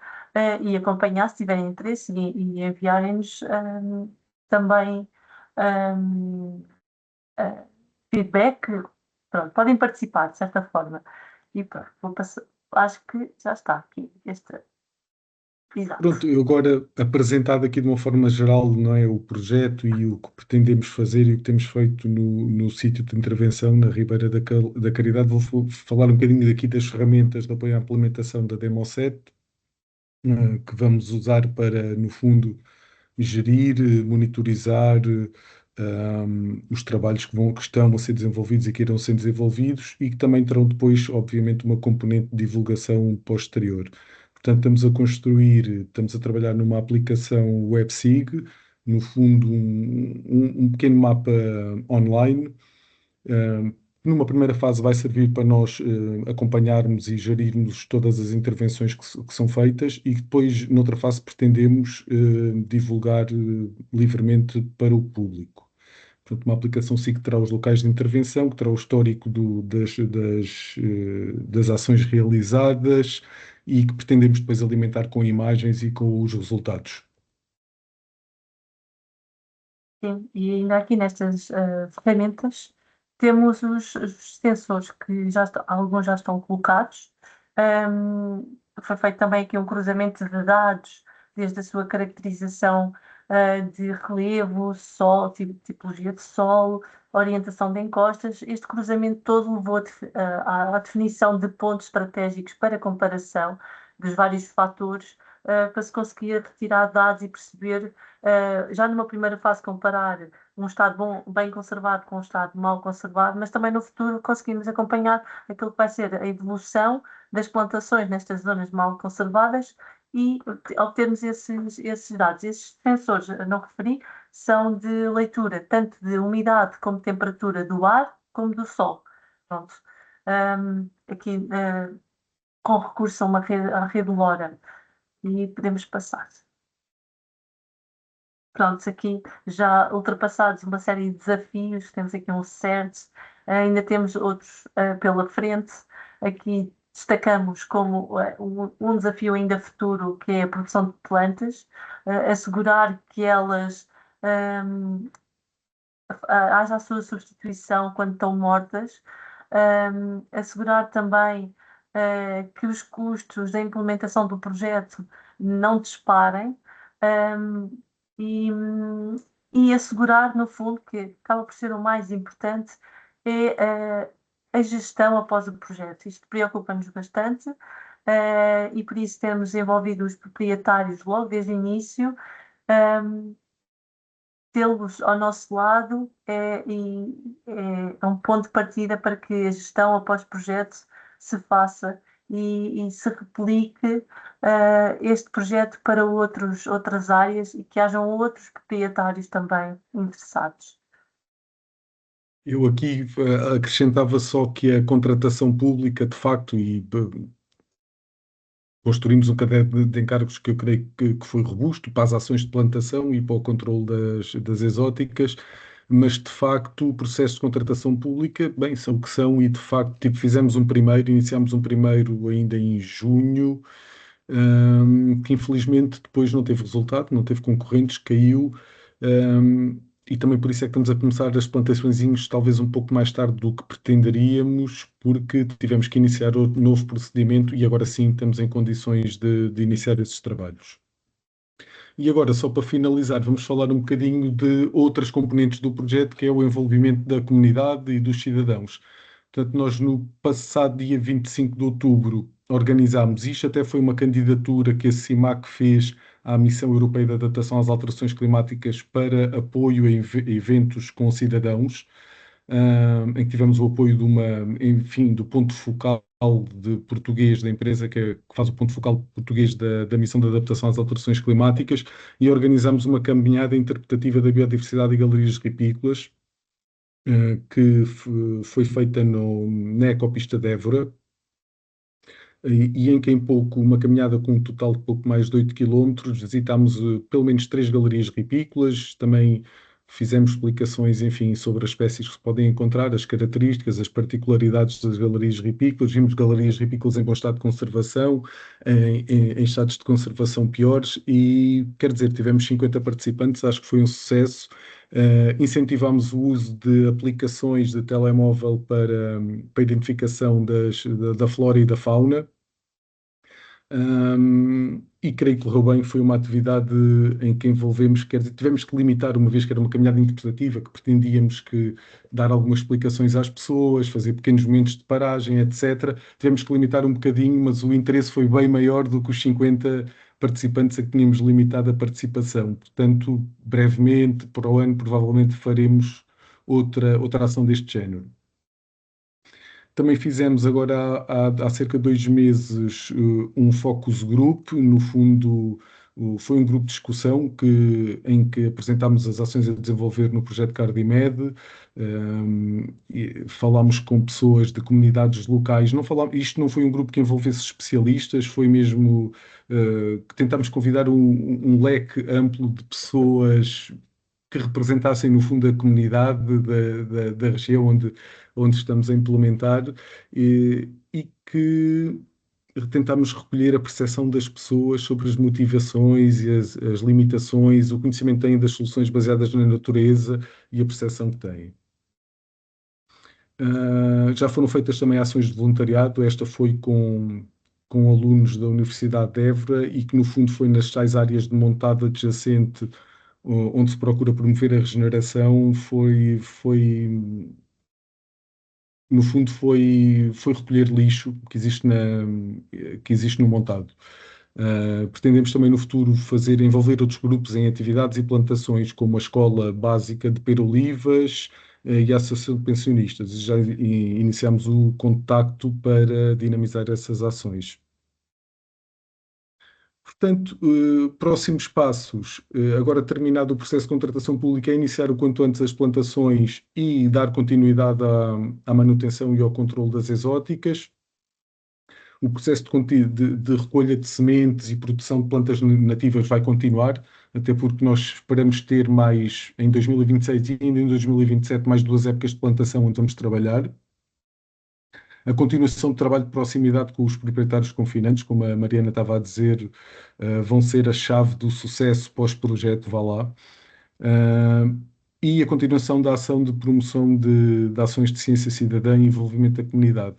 C: e acompanhar se tiverem interesse e enviarem-nos também feedback. Pronto, podem participar de certa forma. E pronto, vou acho que já está aqui. Exato.
B: Pronto, eu agora apresentado aqui de uma forma geral, não é, o projeto e o que pretendemos fazer e o que temos feito no sítio de intervenção na Ribeira da Caridade, vou falar um bocadinho daqui das ferramentas de apoio à implementação da Demo7, que vamos usar para, no fundo, gerir, monitorizar os trabalhos que estão a ser desenvolvidos e que irão ser desenvolvidos e que também terão depois, obviamente, uma componente de divulgação posterior. Portanto, estamos a trabalhar numa aplicação WebSig, no fundo, um pequeno mapa online. Numa primeira fase vai servir para nós acompanharmos e gerirmos todas as intervenções que são feitas e depois, noutra fase, pretendemos divulgar livremente para o público. Portanto, uma aplicação SIG que terá os locais de intervenção, que terá o histórico das ações realizadas e que pretendemos depois alimentar com imagens e com os resultados.
C: Sim, e ainda aqui nestas ferramentas temos os sensores que alguns já estão colocados. Foi feito também aqui um cruzamento de dados, desde a sua caracterização de relevo, sol, tipologia de solo, orientação de encostas. Este cruzamento todo levou à definição de pontos estratégicos para comparação dos vários fatores, para se conseguir retirar dados e perceber, já numa primeira fase, comparar um estado bem conservado com um estado mal conservado, mas também no futuro conseguimos acompanhar aquilo que vai ser a evolução das plantações nestas zonas mal conservadas e obtermos esses dados. Esses sensores, não referi, são de leitura tanto de umidade como temperatura do ar, como do sol. Pronto. Aqui, com recurso à rede LoRa, e podemos passar. Pronto, aqui já ultrapassados uma série de desafios, temos aqui um CERT, ainda temos outros pela frente. Aqui destacamos como um desafio ainda futuro, que é a produção de plantas, assegurar que elas haja a sua substituição quando estão mortas, assegurar também que os custos da implementação do projeto não disparem, e, e assegurar, no fundo, que acaba por ser o mais importante, é a gestão após o projeto. Isto preocupa-nos bastante, e por isso temos envolvido os proprietários logo desde o início. Tê-los ao nosso lado é um ponto de partida para que a gestão após projeto se faça e se replique este projeto para outras áreas e que hajam outros proprietários também interessados.
B: Eu aqui acrescentava só que a contratação pública, de facto, e construímos um caderno de encargos que eu creio que foi robusto para as ações de plantação e para o controle das exóticas, mas de facto o processo de contratação pública, bem, são o que são e de facto iniciámos um primeiro ainda em junho, que infelizmente depois não teve resultado, não teve concorrentes, caiu, e também por isso é que estamos a começar as plantaçõezinhas talvez um pouco mais tarde do que pretenderíamos, porque tivemos que iniciar outro novo procedimento e agora sim estamos em condições de iniciar esses trabalhos. E agora, só para finalizar, vamos falar um bocadinho de outras componentes do projeto, que é o envolvimento da comunidade e dos cidadãos. Portanto, nós no passado dia 25 de outubro organizámos isto, até foi uma candidatura que a CIMAC fez à Missão Europeia de Adaptação às Alterações Climáticas para apoio a eventos com cidadãos, em que tivemos o apoio do ponto focal de português da empresa que faz o ponto focal português da Missão de Adaptação às Alterações Climáticas e organizámos uma caminhada interpretativa da biodiversidade e galerias ripícolas, que foi feita na Ecopista de Évora, e em que uma caminhada com um total de pouco mais de 8 quilómetros, visitámos pelo menos 3 galerias ripícolas, também fizemos explicações, enfim, sobre as espécies que se podem encontrar, as características, as particularidades das galerias ripícolas, vimos galerias ripícolas em bom estado de conservação, em estados de conservação piores e, quer dizer, tivemos 50 participantes, acho que foi um sucesso. Incentivámos o uso de aplicações de telemóvel para identificação da flora e da fauna. E creio que correu bem, foi uma atividade em que envolvemos, quer dizer, tivemos que limitar, uma vez que era uma caminhada interpretativa, que pretendíamos que dar algumas explicações às pessoas, fazer pequenos momentos de paragem, etc. Tivemos que limitar um bocadinho, mas o interesse foi bem maior do que os 50 participantes a que tínhamos limitado a participação. Portanto, brevemente, para o ano, provavelmente faremos outra ação deste género. Também fizemos agora há cerca de 2 meses um focus group, no fundo foi um grupo de discussão em que apresentámos as ações a desenvolver no projeto CardiMed, e falámos com pessoas de comunidades locais, isto não foi um grupo que envolvesse especialistas, foi mesmo que tentámos convidar um leque amplo de pessoas que representassem, no fundo, a comunidade da região onde estamos a implementar e que tentámos recolher a percepção das pessoas sobre as motivações e as limitações, o conhecimento que têm das soluções baseadas na natureza e a percepção que têm. Já foram feitas também ações de voluntariado, esta foi com alunos da Universidade de Évora e que no fundo foi nas tais áreas de montada adjacente onde se procura promover a regeneração, no fundo foi recolher lixo que existe no montado. Pretendemos também no futuro envolver outros grupos em atividades e plantações, como a Escola Básica de Perolivas, e a Associação de Pensionistas. Já iniciamos o contacto para dinamizar essas ações. Portanto, próximos passos, agora terminado o processo de contratação pública, é iniciar o quanto antes as plantações e dar continuidade à manutenção e ao controle das exóticas. O processo de recolha de sementes e produção de plantas nativas vai continuar, até porque nós esperamos ter em 2026 e ainda em 2027 mais 2 épocas de plantação onde vamos trabalhar. A continuação do trabalho de proximidade com os proprietários confinantes, como a Mariana estava a dizer, vão ser a chave do sucesso pós-projeto, vá lá. E a continuação da ação de promoção de ações de ciência cidadã e envolvimento da comunidade.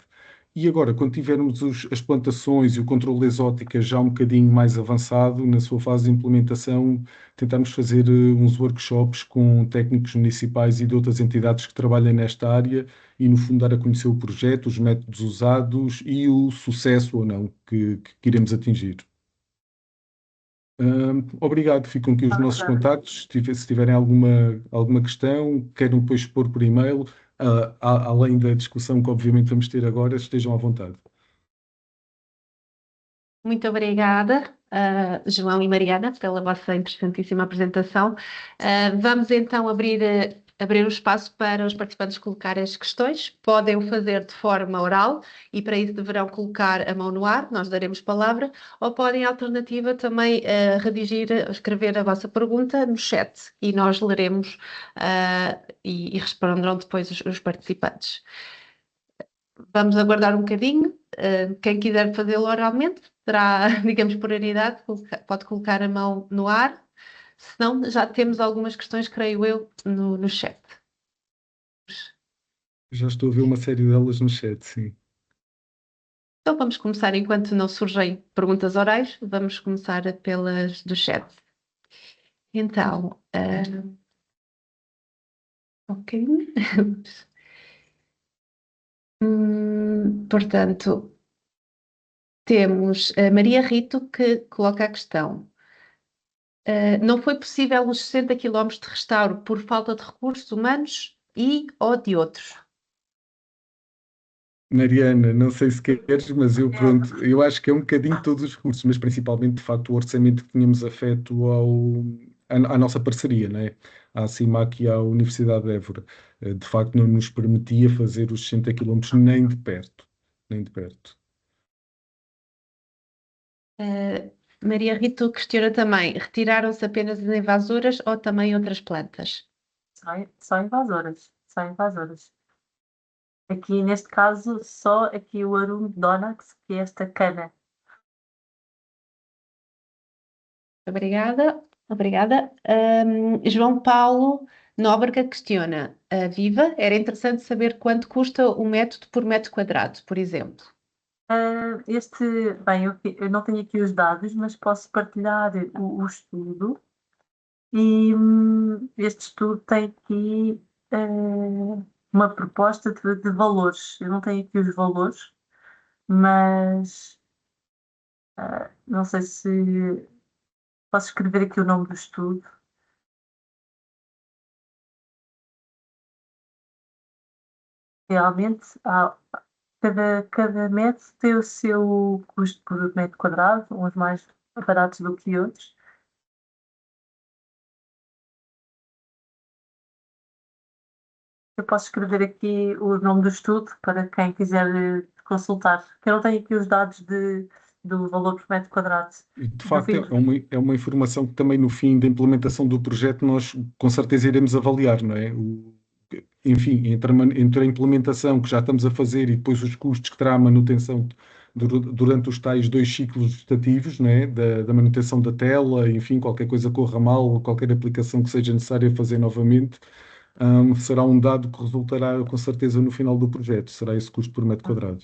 B: E agora, quando tivermos as plantações e o controle de exóticas já um bocadinho mais avançado, na sua fase de implementação, tentarmos fazer uns workshops com técnicos municipais e de outras entidades que trabalham nesta área e, no fundo, dar a conhecer o projeto, os métodos usados e o sucesso ou não que iremos atingir. Obrigado, ficam aqui os nossos contactos. Se tiverem alguma questão, queiram depois expor por e-mail, além da discussão que obviamente vamos ter agora, estejam à vontade.
A: Muito obrigada, João e Mariana, pela vossa interessantíssima apresentação. Vamos então abrir o espaço para os participantes colocarem as questões. Podem o fazer de forma oral e para isso deverão colocar a mão no ar, nós daremos palavra, ou podem, em alternativa, também escrever a vossa pergunta no chat e nós leremos e responderão depois os participantes. Vamos aguardar um bocadinho. Quem quiser fazê-lo oralmente terá, digamos, prioridade, pode colocar a mão no ar. Se não, já temos algumas questões, creio eu, no chat.
B: Já estou a ver uma série delas no chat, sim.
A: Então vamos começar, enquanto não surgem perguntas orais, vamos começar pelas do chat. Então, ok. Portanto, temos a Maria Rito que coloca a questão. Não foi possível os 60 km de restauro por falta de recursos humanos ou de outros?
B: Mariana, não sei se queres, mas eu acho que é um bocadinho todos os recursos, mas principalmente, de facto, o orçamento que tínhamos afeto à nossa parceria, né? À CIMAC e à Universidade de Évora. De facto, não nos permitia fazer os 60 km nem de perto, nem de perto.
A: Maria Rito questiona também, retiraram-se apenas as invasoras ou também outras plantas?
C: Só invasoras, só invasoras. Aqui, neste caso, só aqui o Arum Donax, que é esta cana.
A: Obrigada. João Paulo Nóbrega questiona, Viva, era interessante saber quanto custa o método por metro quadrado, por exemplo.
C: Bem, eu não tenho aqui os dados, mas posso partilhar o estudo. E este estudo tem aqui uma proposta de valores. Eu não tenho aqui os valores, mas não sei se posso escrever aqui o nome do estudo. Realmente, cada método tem o seu custo por metro quadrado, uns mais baratos do que outros. Eu posso escrever aqui o nome do estudo para quem quiser consultar. Eu não tenho aqui os dados do valor por metro quadrado.
B: E, de
C: No
B: facto,
C: fim,
B: é uma informação que também no fim da implementação do projeto nós com certeza iremos avaliar, não é? Enfim, entre a implementação que já estamos a fazer e depois os custos que terá a manutenção durante os tais 2 ciclos gestativos, não é? Da manutenção da tela, enfim, qualquer coisa corra mal, qualquer aplicação que seja necessária fazer novamente, será um dado que resultará com certeza no final do projeto, será esse custo por metro quadrado.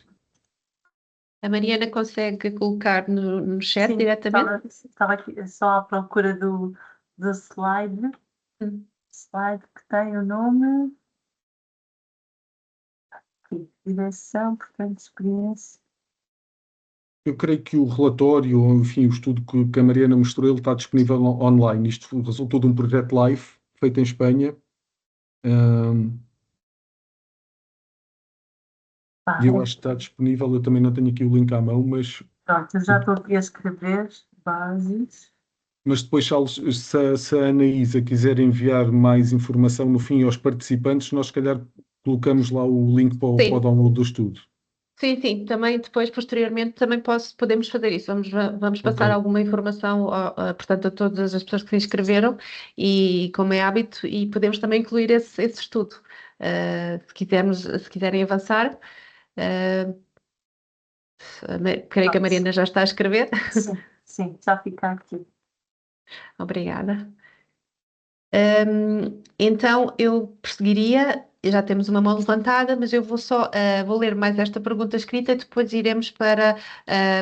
A: A Mariana consegue colocar no chat
C: sim,
A: diretamente?
C: estava aqui só à procura do slide.
A: Hum.
C: Slide que tem o nome. Aqui, direção, portanto, experiência.
B: Eu creio que o relatório, ou enfim, o estudo que a Mariana mostrou, ele está disponível online. Isto resultou de um projeto live feito em Espanha. E eu acho que está disponível. Eu também não tenho aqui o link à mão, mas
C: Pronto, eu já estou aqui a escrever bases.
B: depois, se a Anaísa quiser enviar mais informação no fim aos participantes, nós se calhar colocamos lá o link para o
A: Sim,
B: download do estudo.
A: sim, também depois, posteriormente, também podemos fazer isso. Vamos
B: Ok.
A: passar alguma informação, portanto, a todas as pessoas que se inscreveram, e como é hábito, e podemos também incluir esse estudo. Se quiserem avançar, creio que a Mariana já está a escrever.
C: Sim, já fica aqui.
A: Obrigada. Então, eu prosseguiria, já temos uma mão levantada, mas eu vou ler mais esta pergunta escrita e depois iremos para,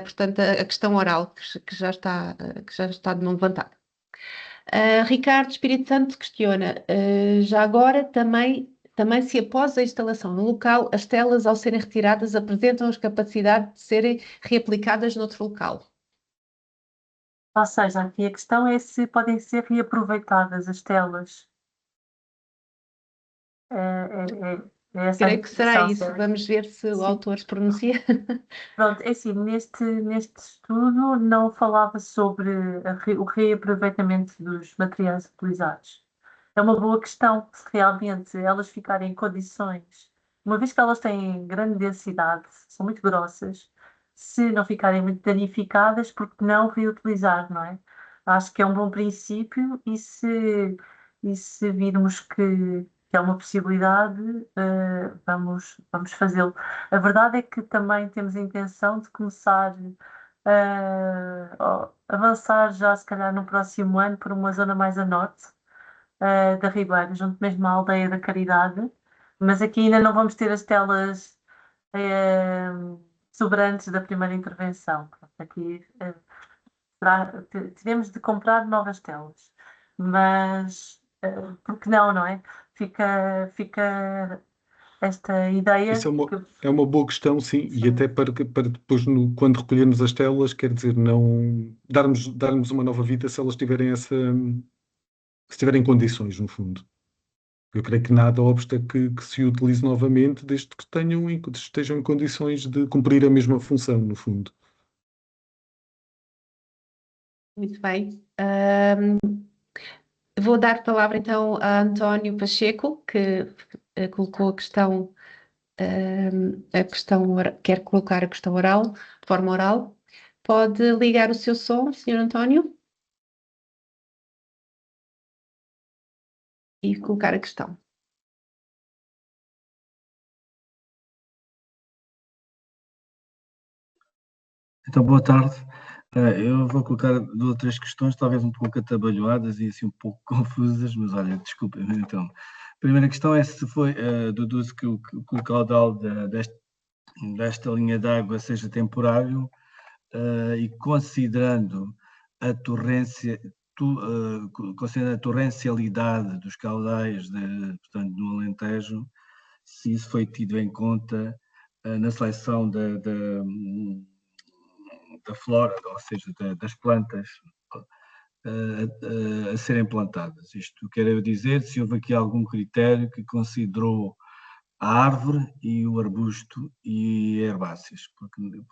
A: portanto, a questão oral, que já está de mão levantada. Ricardo Espírito Santo questiona, já agora também se após a instalação no local, as telas ao serem retiradas apresentam a capacidade de serem reaplicadas noutro local.
C: Ou seja, aqui a questão é se podem ser reaproveitadas as telas. É essa a
A: Creio que será
C: intenção,
A: isso.
C: certo?
A: Vamos ver se o
C: Sim.
A: autor se pronuncia.
C: Pronto, é assim, neste estudo não falava sobre o reaproveitamento dos materiais utilizados. É uma boa questão se realmente elas ficarem em condições, uma vez que elas têm grande densidade, são muito grossas, se não ficarem muito danificadas, porque não reutilizar, não é? Acho que é um bom princípio e se virmos que é uma possibilidade, vamos fazê-lo. A verdade é que também temos a intenção de começar avançar já, se calhar, no próximo ano, por uma zona mais a norte da Ribeira, junto mesmo à Aldeia da Caridade. Mas aqui ainda não vamos ter as telas sobrantes da primeira intervenção. Pronto, aqui teremos de comprar novas telas. Mas, por que não, não é? Fica esta ideia
B: Isso
C: que
B: é uma boa questão, sim, e
C: sim,
B: até para depois, quando recolhermos as telas, quer dizer, não darmos uma nova vida se elas tiverem se tiverem condições, no fundo. Eu creio que nada obsta que se utilize novamente, desde que estejam em condições de cumprir a mesma função, no fundo.
A: Muito bem. Vou dar a palavra então a António Pacheco, que colocou quer colocar a questão oral, de forma oral. Pode ligar o seu som, Sr. António, e colocar a questão.
D: Então, boa tarde. Eu vou colocar 2 ou 3 questões, talvez um pouco atabalhoadas e assim um pouco confusas, mas olha, desculpem. Então, a primeira questão é se foi, deduzo que o caudal desta linha d'água seja temporário e considerando a considerando a torrencialidade dos caudais portanto, no Alentejo, se isso foi tido em conta na seleção da flora, ou seja, das plantas a serem plantadas. Isto quer dizer se houve aqui algum critério que considerou a árvore e o arbusto e herbáceas,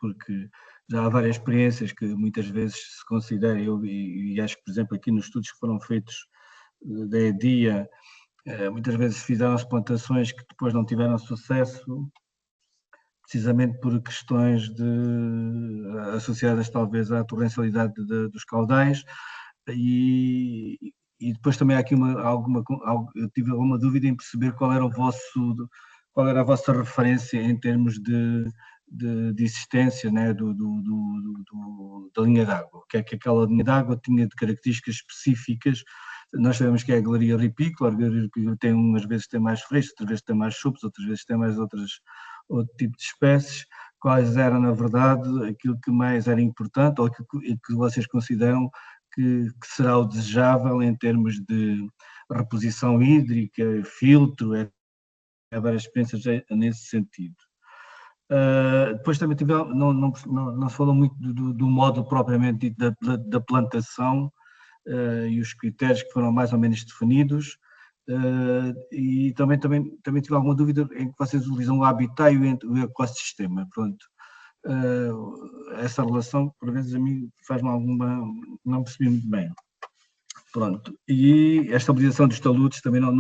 D: porque já há várias experiências que muitas vezes se considera, e acho que, por exemplo, aqui nos estudos que foram feitos da EDIA, muitas vezes fizeram-se plantações que depois não tiveram sucesso, precisamente por questões associadas talvez à torrencialidade dos caudais, e depois também há aqui eu tive alguma dúvida em perceber qual era a vossa referência em termos de existência, né, da linha d'água. O que é que aquela linha d'água tinha de características específicas? Nós sabemos que é a galeria ripícola. A galeria ripícola umas vezes tem mais freixos, outras vezes tem mais chupos, outras vezes tem mais outro tipo de espécies. Quais eram, na verdade, aquilo que mais era importante ou que vocês consideram que será o desejável em termos de reposição hídrica, filtro, há várias experiências nesse sentido. Depois também não se falou muito do modo propriamente dito da plantação e os critérios que foram mais ou menos definidos. E também tive alguma dúvida em que vocês utilizam o habitat e o ecossistema. Pronto. Essa relação, por vezes, a mim faz-me não percebi muito bem. Pronto. E a estabilização dos taludes também não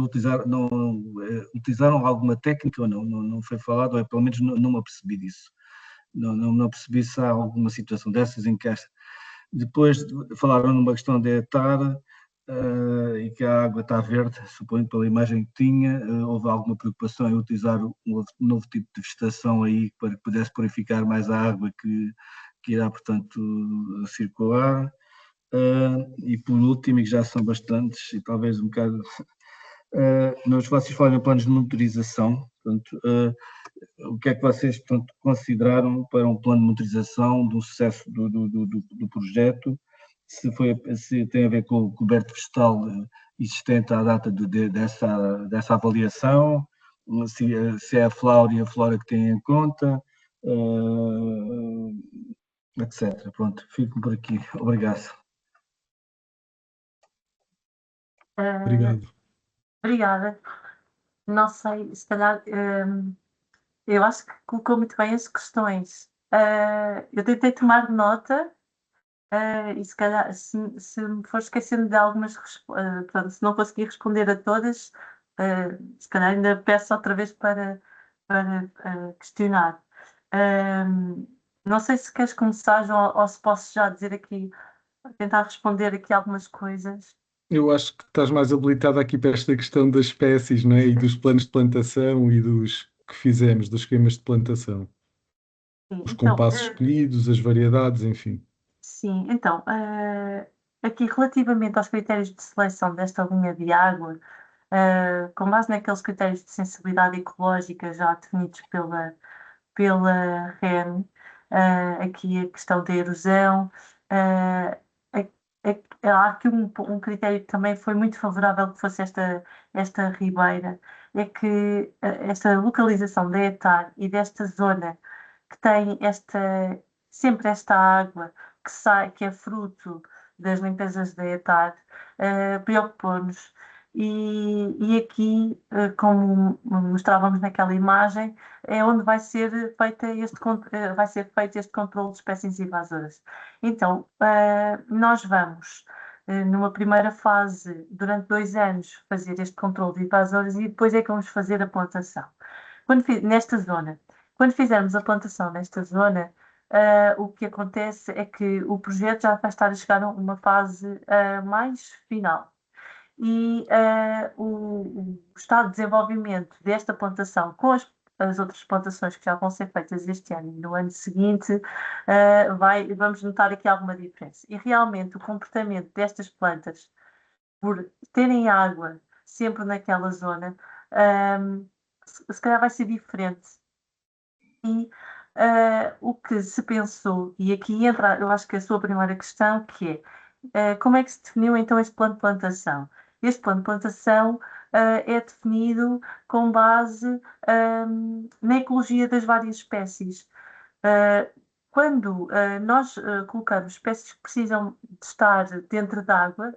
D: utilizaram alguma técnica ou não foi falado, ou pelo menos não me apercebi disso. Não percebi se há alguma situação dessas em que depois falaram numa questão de hectare e que a água está verde, suponho pela imagem que tinha. Houve alguma preocupação em utilizar um novo tipo de vegetação aí para que pudesse purificar mais a água que irá, portanto, circular. E por último, e que já são bastantes, e talvez um bocado, vocês falam em planos de monitorização, portanto, o que é que vocês, portanto, consideraram para um plano de monitorização do sucesso do projeto? Se tem a ver com o coberto vegetal existente à data dessa avaliação, se é a fauna e a flora que têm em conta, etc. Pronto, fico por aqui. Obrigado.
B: Obrigado.
C: Obrigada. Não sei, se calhar, eu acho que colocou muito bem as questões. Eu tentei tomar nota e se calhar, se me for esquecendo de algumas, pronto, se não conseguir responder a todas, se calhar ainda peço outra vez para questionar. Não sei se queres começar, João, ou se posso já dizer aqui, tentar responder aqui algumas coisas.
B: Eu acho que estás mais habilitada aqui para esta questão das espécies, não é? E dos planos de plantação e dos que fizemos, dos esquemas de plantação.
C: Sim,
B: Os
C: então,
B: compassos escolhidos, as variedades, enfim.
C: sim, então, aqui relativamente aos critérios de seleção desta linha de água, com base naqueles critérios de sensibilidade ecológica já definidos pela REN, aqui a questão da erosão, há aqui um critério que também foi muito favorável que fosse esta ribeira, é que esta localização da ETAR e desta zona que tem sempre esta água que sai, que é fruto das limpezas da ETAR, preocupou-nos. E aqui, como mostrávamos naquela imagem, é onde vai ser feito este controle de espécies invasoras. Então, nós vamos, numa primeira fase, durante 2 anos, fazer este controle de invasores e depois é que vamos fazer a plantação. Nesta zona. Quando fizermos a plantação nesta zona, o que acontece é que o projeto já vai estar a chegar a uma fase mais final. E o estado de desenvolvimento desta plantação com as outras plantações que já vão ser feitas este ano e no ano seguinte, vamos notar aqui alguma diferença. E realmente o comportamento destas plantas, por terem água sempre naquela zona, se calhar vai ser diferente. E o que se pensou, e aqui entra, eu acho que a sua primeira questão, que é como é que se definiu então este plano de plantação? Este plano de plantação é definido com base na ecologia das várias espécies. Quando nós colocamos espécies que precisam de estar dentro d'água,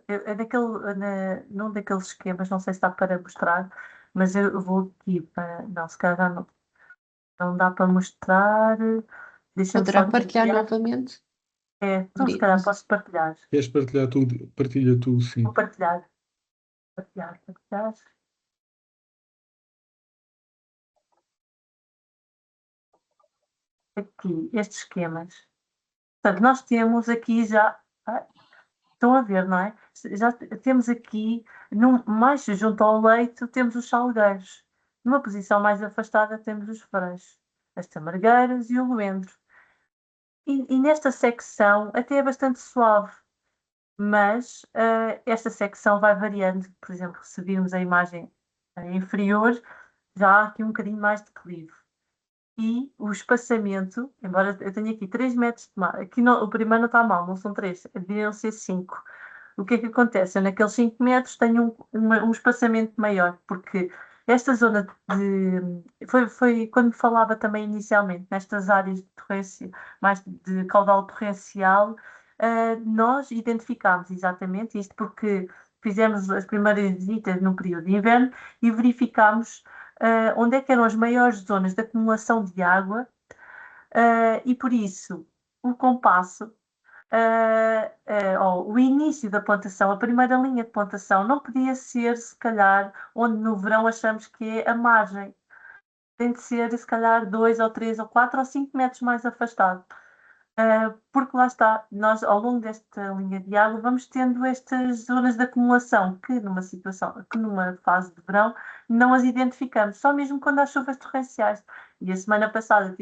C: num daqueles esquemas, não sei se dá para mostrar, mas eu vou aqui para. Não, se calhar já não dá para mostrar. Deixa-me
A: Poderá
C: só
A: partilhar
C: partilhar.
A: novamente?
C: Então se calhar posso partilhar.
B: Queres partilhar tudo? Partilha tu, sim.
C: Vou partilhar. Partilhar. Aqui, estes esquemas. Portanto, nós temos aqui já. Estão a ver, não é? Já temos aqui, mais junto ao leito, temos os salgueiros. Numa posição mais afastada, temos os freixos, as tamargueiras e o loendro. E nesta secção até é bastante suave, mas esta secção vai variando. Por exemplo, se virmos a imagem inferior, já há aqui um bocadinho mais de declive. E o espaçamento, embora eu tenha aqui 3 metros de mar, aqui não, o primeiro não está mal, não são 3, deviam ser 5. O que é que acontece? Eu, naqueles 5 metros tenho um espaçamento maior, porque esta zona foi quando falava também inicialmente, nestas áreas de torrência, mais de caudal torrencial, nós identificámos exatamente isto porque fizemos as primeiras visitas no período de inverno e verificámos onde é que eram as maiores zonas de acumulação de água e por isso o compasso ou o início da plantação, a primeira linha de plantação, não podia ser, se calhar, onde no verão achamos que é a margem. Tem de ser, se calhar, 2 ou 3 ou 4 ou 5 metros mais afastado. Porque lá está, nós ao longo desta linha de água vamos tendo estas zonas de acumulação que numa fase de verão não as identificamos, só mesmo quando há chuvas torrenciais. E a semana passada,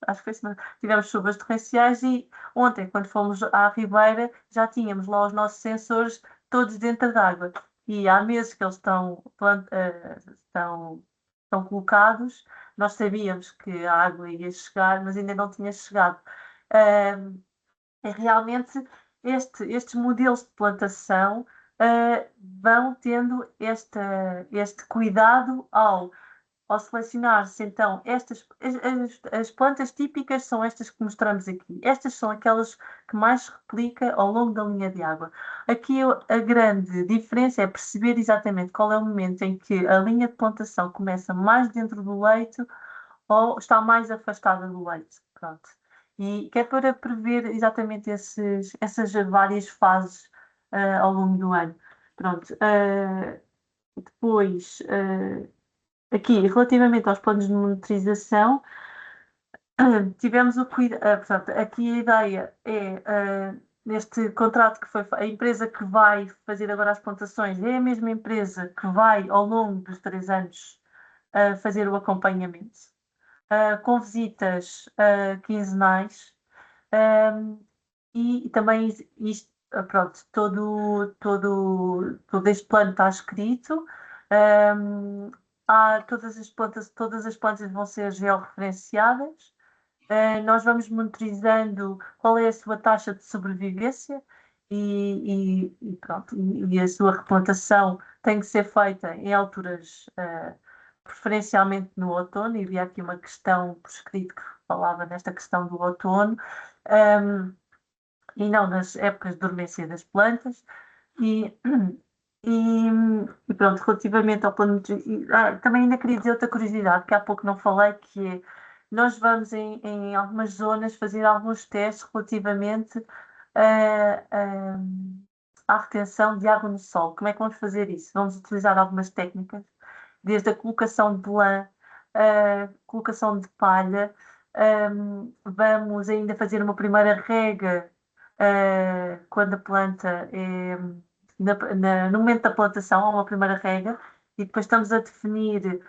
C: acho que foi tivemos chuvas torrenciais e ontem, quando fomos à Ribeira, já tínhamos lá os nossos sensores todos dentro d'água. E há meses que eles estão colocados. Nós sabíamos que a água ia chegar, mas ainda não tinha chegado. Realmente, estes modelos de plantação vão tendo este cuidado ao selecionar-se, então, as plantas típicas são estas que mostramos aqui. Estas são aquelas que mais se replica ao longo da linha de água. Aqui a grande diferença é perceber exatamente qual é o momento em que a linha de plantação começa mais dentro do leito ou está mais afastada do leito. Pronto. E que é para prever exatamente essas várias fases ao longo do ano. Pronto. Depois, aqui, relativamente aos planos de monitorização, tivemos o cuidado. Portanto, aqui a ideia é, neste contrato que foi a empresa que vai fazer agora as plantações é a mesma empresa que vai, ao longo dos 3 anos, fazer o acompanhamento, com visitas quinzenais. E também isto, pronto, todo este plano está escrito. Todas as plantas vão ser georreferenciadas. Nós vamos monitorizando qual é a sua taxa de sobrevivência e pronto, e a sua replantação tem que ser feita em alturas, preferencialmente no outono, e havia aqui uma questão por escrito que falava nesta questão do outono, e não nas épocas de dormência das plantas. E pronto, relativamente ao plano também ainda queria dizer outra curiosidade que há pouco não falei, que é nós vamos em algumas zonas fazer alguns testes relativamente à retenção de água no solo. Como é que vamos fazer isso? Vamos utilizar algumas técnicas, desde a colocação de lã, a colocação de palha, vamos ainda fazer uma primeira rega quando a planta é no momento da plantação, há uma primeira rega, e depois estamos a definir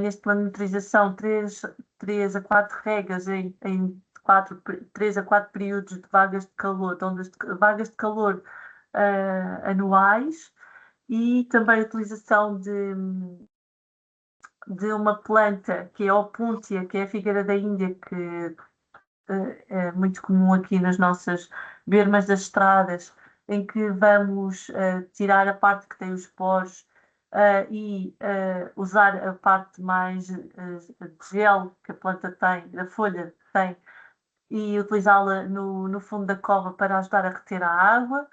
C: neste plano de monitorização 3 a 4 regas em 3 a 4 períodos de vagas de calor, vagas de calor anuais, e também a utilização de uma planta que é a opúntia, que é a figueira da Índia, que é muito comum aqui nas nossas bermas das estradas, em que vamos tirar a parte que tem os poros e usar a parte mais de gel que a planta tem, da folha tem, e utilizá-la no fundo da cova para ajudar a reter a água.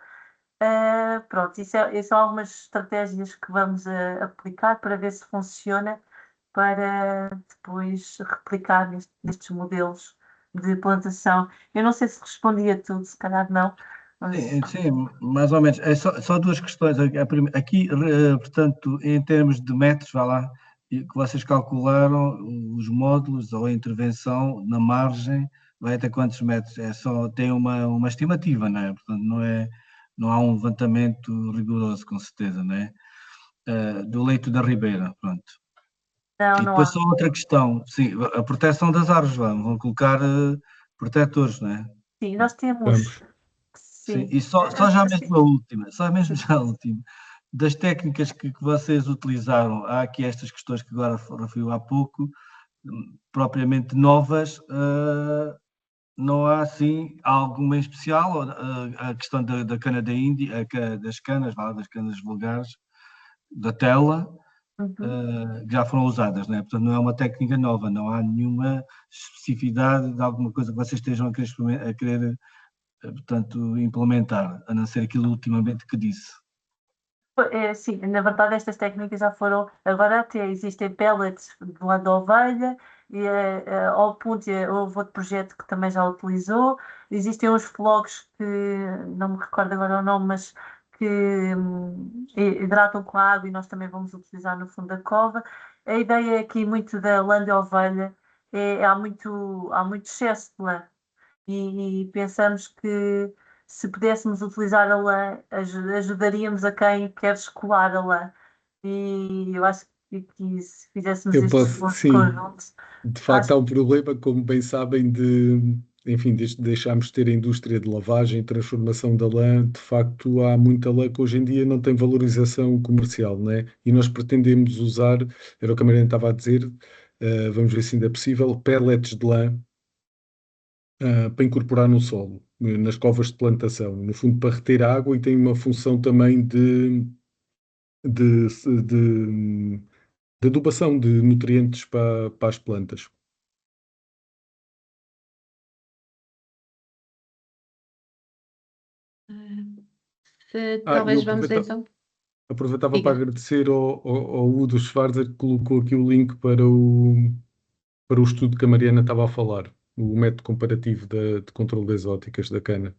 C: Pronto, isso são algumas estratégias que vamos aplicar para ver se funciona, para depois replicar nestes modelos de plantação. Eu não sei se respondi a tudo, se calhar não. Mas...
D: Sim, mais ou menos. É só duas questões. Aqui, portanto, em termos de metros, vá lá, que vocês calcularam os módulos ou a intervenção na margem, vai até quantos metros? Tem uma estimativa, não é? Portanto, não há um levantamento rigoroso, com certeza, não é? Do leito da ribeira, pronto.
C: Não,
D: e depois só outra questão, sim, a proteção das árvores, vão colocar protetores, não é?
C: Sim, nós temos.
B: Vamos.
D: Sim, e só já mesmo a última, das técnicas que vocês utilizaram, há aqui estas questões que agora referiu há pouco, propriamente novas, não há assim alguma em especial, a questão da cana da Índia, das canas vulgares, da tela, que já foram usadas, não é? Portanto, não é uma técnica nova, não há nenhuma especificidade de alguma coisa que vocês estejam a querer portanto, implementar, a não ser aquilo ultimamente que disse.
C: Sim, na verdade estas técnicas já foram, agora até existem pellets do lado da ovelha, e a Opúntia houve outro projeto que também já utilizou, existem uns flogs que, não me recordo agora o nome, mas que hidratam com a água e nós também vamos utilizar no fundo da cova. A ideia aqui muito da lã de ovelha há muito excesso de lã e pensamos que se pudéssemos utilizar a lã, ajudaríamos a quem quer escoar a lã. E eu acho que se fizéssemos este esforço conjunto...
B: De facto, há um problema, como bem sabem, enfim, deixámos de ter a indústria de lavagem e transformação da lã. De facto, há muita lã que hoje em dia não tem valorização comercial, não é? E nós pretendemos usar, era o que a Mariana estava a dizer, vamos ver se ainda é possível, pellets de lã para incorporar no solo, nas covas de plantação, no fundo para reter água e tem uma função também de, de, de adubação de nutrientes para as plantas.
A: Talvez vamos então.
B: Aproveitava para agradecer ao Udo Schwarzer que colocou aqui o link para o estudo que a Mariana estava a falar, o método comparativo de controle das exóticas da cana.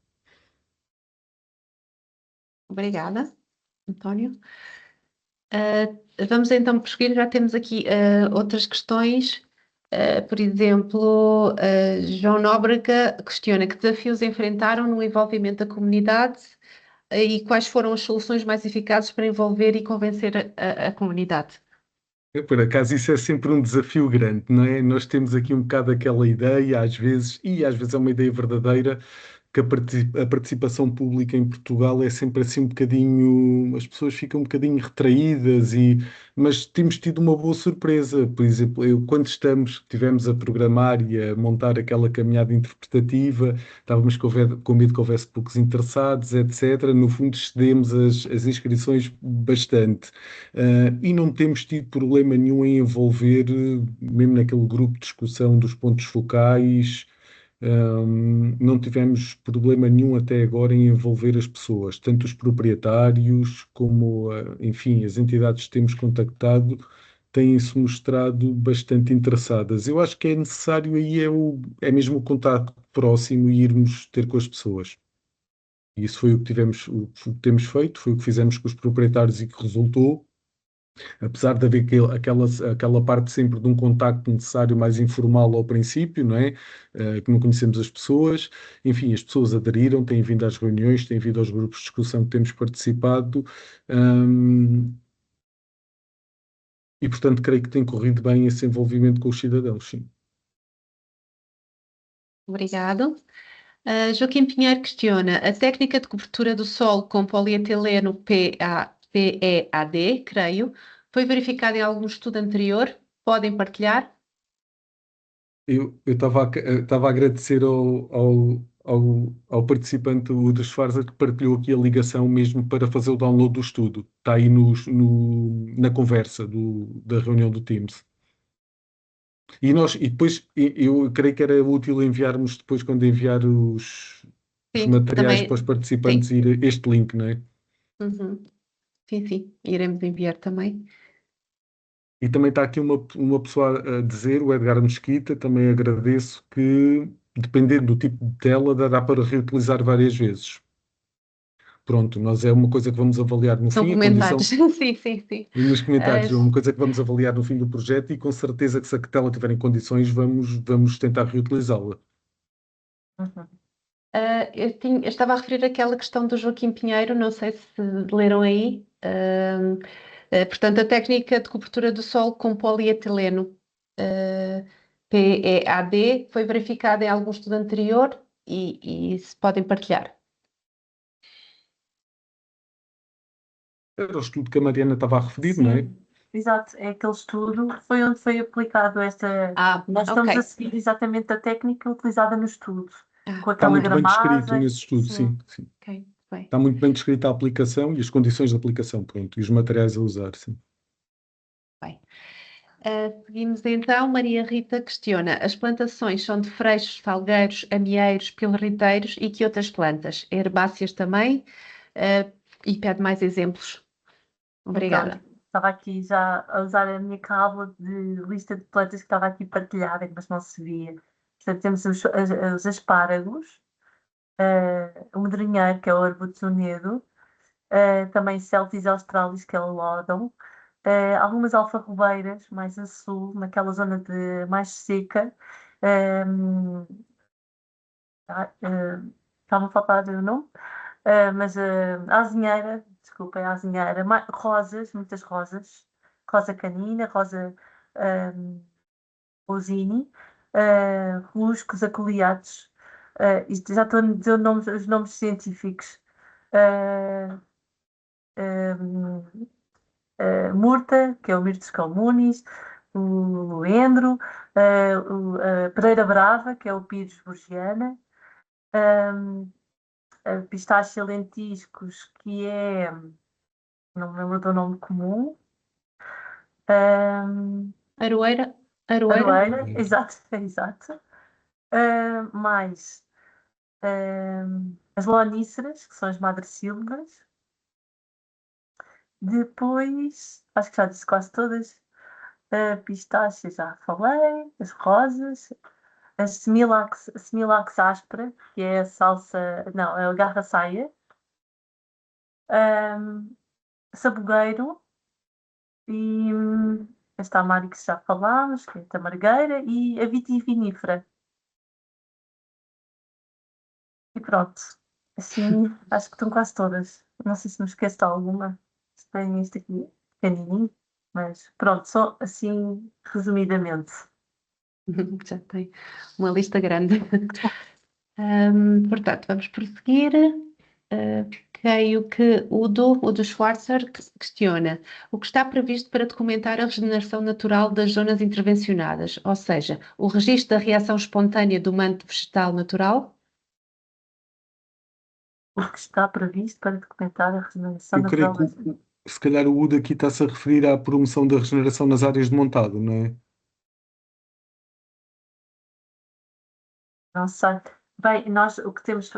A: Obrigada, António. Vamos então prosseguir, já temos aqui outras questões. Por exemplo, João Nóbrega questiona que desafios enfrentaram no envolvimento da comunidade e quais foram as soluções mais eficazes para envolver e convencer a comunidade.
B: Por acaso, isso é sempre um desafio grande, não é? Nós temos aqui um bocado aquela ideia, às vezes é uma ideia verdadeira, que a participação pública em Portugal é sempre assim um bocadinho, as pessoas ficam um bocadinho retraídas, mas temos tido uma boa surpresa. Por exemplo, quando estivemos a programar e a montar aquela caminhada interpretativa, estávamos com medo que houvesse poucos interessados, etc. No fundo, excedemos as inscrições bastante. E não temos tido problema nenhum em envolver, mesmo naquele grupo de discussão dos pontos focais, não tivemos problema nenhum até agora em envolver as pessoas, tanto os proprietários como, enfim, as entidades que temos contactado têm-se mostrado bastante interessadas. Eu acho que é necessário aí é mesmo o contacto próximo e irmos ter com as pessoas. E isso foi o que temos feito, foi o que fizemos com os proprietários e que resultou. Apesar de haver aquela parte sempre de um contacto necessário mais informal ao princípio, não é? Que não conhecemos as pessoas. Enfim, as pessoas aderiram, têm vindo às reuniões, têm vindo aos grupos de discussão que temos participado. E, portanto, creio que tem corrido bem esse envolvimento com os cidadãos, sim.
A: Obrigado. Joaquim Pinheiro questiona: a técnica de cobertura do solo com polietileno PEAD, creio, foi verificada em algum estudo anterior? Podem partilhar.
B: Eu estava a agradecer ao participante, o dos Farsa, que partilhou aqui a ligação mesmo para fazer o download do estudo. Está aí na conversa da reunião do Teams. E depois eu creio que era útil enviarmos depois, quando enviar os
A: Sim,
B: materiais
A: também.
B: para os participantes,
A: Sim.
B: ir este link, não é?
A: Uhum. Sim, iremos enviar também.
B: E também está aqui uma pessoa a dizer, o Edgar Mesquita, também agradeço que, dependendo do tipo de tela, dá para reutilizar várias vezes. Pronto, nós é uma coisa que vamos avaliar no
A: São
B: fim, a
A: comentários.
B: condição,
A: Sim, sim, sim.
B: nos comentários, é
A: As-
B: uma coisa que vamos avaliar no fim do projeto e com certeza que se a tela tiver em condições, vamos tentar reutilizá-la.
C: Uhum.
A: eu estava a referir aquela questão do Joaquim Pinheiro, não sei se leram aí. Portanto, a técnica de cobertura do solo com polietileno, uh, PEAD, foi verificada em algum estudo anterior e se podem partilhar.
B: Era o estudo que a Mariana estava a referir, não é?
C: Sim, exato. É aquele estudo, foi onde foi aplicado esta. Nós estamos a
A: Ok.
C: seguir exatamente a técnica utilizada no estudo, com
B: Está
C: aquela
B: muito bem descrito
C: gramagem.
B: nesse estudo,
C: Sim.
B: sim, sim.
A: Ok, bem.
B: Está muito bem descrita a aplicação e as condições de aplicação, pronto, e os materiais a usar, sim.
A: Bem. Seguimos então. Maria Rita questiona: as plantações são de freixos, salgueiros, amieiros, pilriteiros e que outras plantas? Herbáceas também? E pede mais exemplos.
C: Então,
A: Obrigada.
C: estava aqui já a usar a minha cábula de lista de plantas que estava aqui partilhada, mas não se via. Portanto, temos os espáragos, o medronheiro, que é o arbuto unedo, também Celtis australis, que é o lódão, algumas alfarrobeiras mais a sul, naquela zona de mais seca. ehm, Estava a faltar o nome, mas a azinheira, desculpa, é a azinheira, rosas, muitas rosas, rosa canina, rosa rosini, ruscos aculeados, isto já estou a dizer os nomes científicos. Uh, Murta, que é o Mirtos comunis, o endro, a Pereira Brava, que é o Pires Borgiana, a Pistácia lentiscos, que é, não me lembro do nome comum,
A: Aroeira? Aroeira?
C: Aroeira, exato, exato. Mais as loníceras, que são as madressilvas. Depois, acho que já disse quase todas. A pistache já falei, as rosas, a Smilax áspera, que é a salsa, não, é a garra saia, sabugueiro e esta amari que já falámos, que é a tamargueira, e a vitivinífera. E pronto, assim, acho que estão quase todas. Não sei se me esqueço de alguma, se tem este aqui pequenininho, mas pronto, só assim, resumidamente.
A: Já tem uma lista grande. Portanto, vamos prosseguir. Creio que o do Schwarzer questiona o que está previsto para documentar a regeneração natural das zonas intervencionadas, ou seja, o registro da reação espontânea do manto vegetal natural.
C: O que está previsto para documentar a regeneração
B: Eu creio
C: natural
B: que,
C: das.
B: se calhar, o UD aqui está-se a referir à promoção da regeneração nas áreas de montado, não é?
C: Não sei. Bem, nós o que temos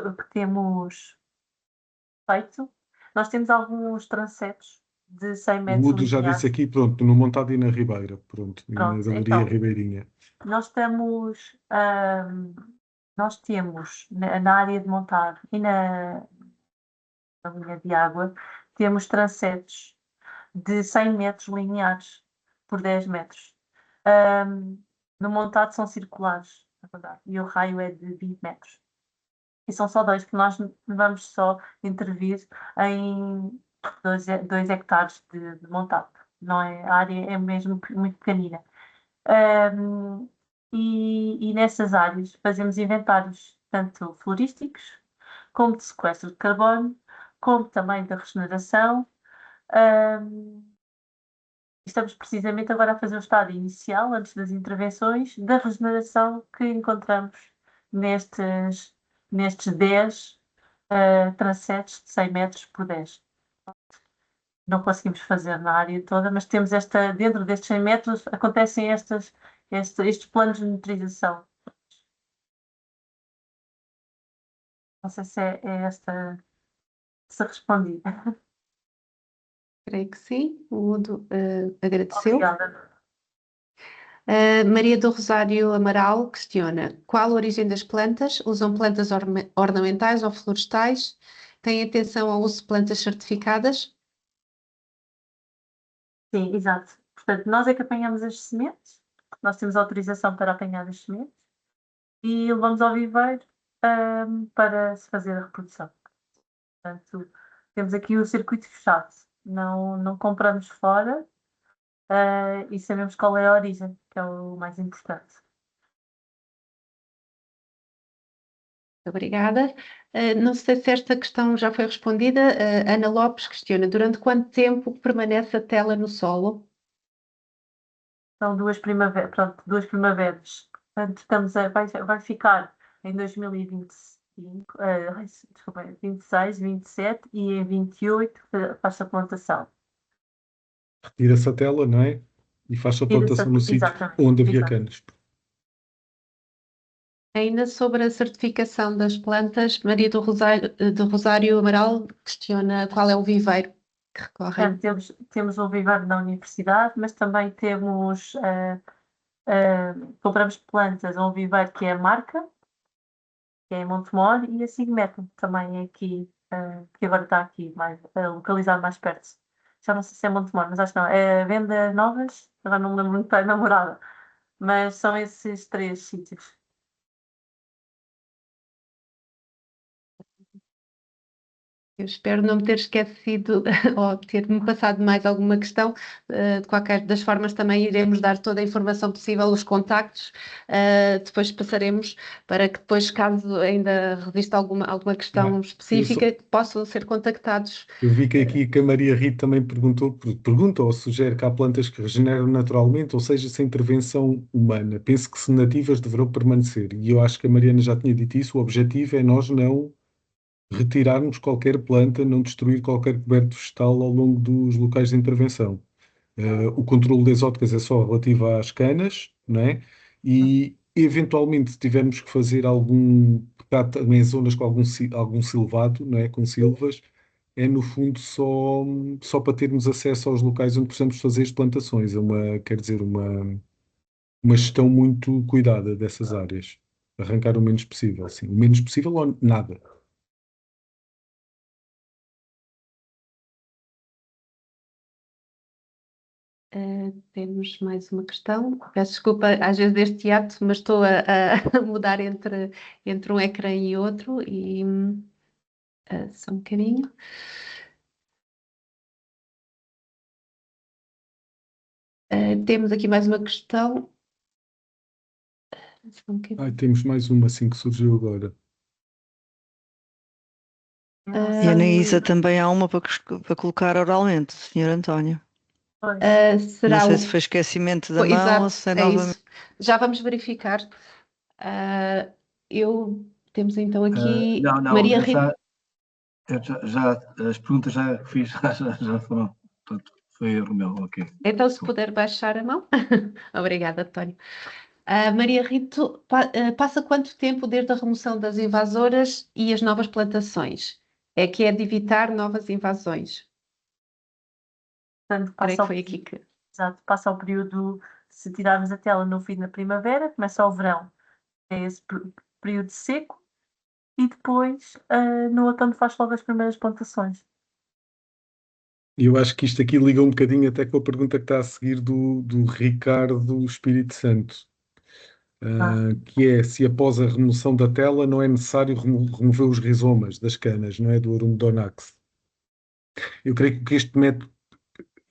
C: feito, nós temos alguns transetos de 100
B: O
C: metros
B: UD já disse
C: lineares.
B: aqui, pronto, no montado e na Ribeira, pronto, e na
C: Pronto,
B: Galeria
C: então,
B: Ribeirinha.
C: nós estamos, nós temos na área de montar e na linha de água, temos transetos de 100 metros lineares por 10 metros. Ahm, no montado são circulares, na verdade, e o raio é de 20 metros. E são só dois, que nós vamos só intervir em 2 hectares de montado. Não é, a área é mesmo muito pequenina. Ahm, e nessas áreas fazemos inventários, tanto florísticos, como de sequestro de carbono, como também da regeneração. Estamos precisamente agora a fazer o estádio inicial, antes das intervenções, da regeneração que encontramos nestes 10 transectos de 100 metros por 10. Não conseguimos fazer na área toda, mas temos dentro destes 100 metros acontecem estes planos de monitorização. Não sei se esta se respondi.
A: Creio que sim. O Udo agradeceu.
C: Obrigada.
A: Maria do Rosário Amaral questiona: qual a origem das plantas? Usam plantas ornamentais ou florestais? Têm atenção ao uso de plantas certificadas?
C: Sim, exato. Portanto, nós é que apanhamos as sementes, nós temos autorização para apanhar as sementes e levamos ao viveiro para se fazer a reprodução. Portanto, temos aqui o circuito fechado. Não compramos fora e sabemos qual é a origem, que é o mais importante.
A: Obrigada. Não sei se esta questão já foi respondida. Ana Lopes questiona: durante quanto tempo permanece a tela no solo?
C: São duas primaveras, pronto, duas primaveras. Portanto, vai ficar em 2025, desculpa, 26, 27 e em 28 faz a plantação.
B: Retira-se a tela, não é? E faz a plantação no sítio
C: Exatamente,
B: onde havia
C: exato.
B: canas.
A: Ainda sobre a certificação das plantas, Maria do Rosário Amaral questiona qual é o viveiro que recorrem.
C: Temos um viveiro na universidade, mas também compramos plantas a um viveiro que é a Marca, que é em Montemor, e a Sigmeto, também é aqui, que agora está aqui, localizado mais perto. Já não sei se é Montemor, mas acho que não. É Venda Novas, agora não me lembro muito bem da morada, mas são esses 3 sítios.
A: Eu espero não me ter esquecido ou ter-me passado mais alguma questão. De qualquer das formas, também iremos dar toda a informação possível, os contactos. Depois passaremos para que depois, caso ainda resista alguma questão específica, possam ser contactados.
B: Eu vi que aqui que a Maria Rita também pergunta ou sugere que há plantas que regeneram naturalmente, ou seja, sem intervenção humana. Penso que se nativas deverão permanecer. E eu acho que a Mariana já tinha dito isso. O objetivo é nós não retirarmos qualquer planta, não destruir qualquer coberto vegetal ao longo dos locais de intervenção. O controle das óticas é só relativo às canas, não é? E, eventualmente, se tivermos que fazer porque há também zonas com algum silvado, não é? Com silvas, é no fundo só para termos acesso aos locais onde possamos fazer as plantações. Quer dizer, uma gestão muito cuidada dessas áreas. Arrancar o menos possível, sim. O menos possível ou nada.
A: Temos mais uma questão. Peço desculpa, às vezes este ato, mas estou a mudar entre um ecrã e outro e só um bocadinho. Temos aqui mais uma questão. Só um bocadinho.
B: Temos mais uma assim que surgiu agora.
E: E a Anaísa também há uma para colocar oralmente, Sr. António.
A: Será
E: Não sei se foi esquecimento da mão
A: exato,
E: ou se é
A: é
E: novamente.
A: isso. Já vamos verificar. Temos então aqui
D: Não,
A: Maria Rita.
D: as perguntas já fiz, já foram. Portanto, foi erro meu, ok.
A: Então, se puder baixar a mão. Obrigada, António. Maria Rito, passa quanto tempo desde a remoção das invasoras e as novas plantações? É que é de evitar novas invasões.
C: Portanto,
A: Creio que foi aqui que...
C: Exato, passa o período, se tirarmos a tela no fim da primavera, começa o verão, é esse período seco, e depois no outono faz logo as primeiras plantações.
B: E eu acho que isto aqui liga um bocadinho até com a pergunta que está a seguir do Ricardo Espírito Santo, que é se após a remoção da tela não é necessário remover os rizomas das canas, não é? Do Arundonax. Eu creio que este método,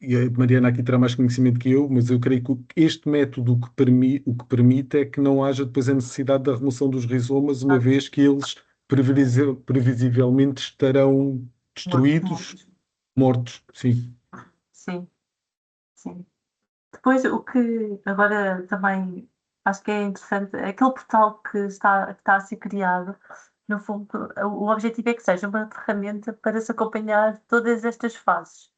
B: e a Mariana aqui terá mais conhecimento que eu, mas eu creio que este método o que permite é que não haja depois a necessidade da remoção dos rizomas, uma vez que eles previsivelmente estarão destruídos, mortos, sim.
C: Sim, sim. Depois, o que agora também acho que é interessante, é aquele portal que está a ser criado, no fundo, o objetivo é que seja uma ferramenta para se acompanhar todas estas fases.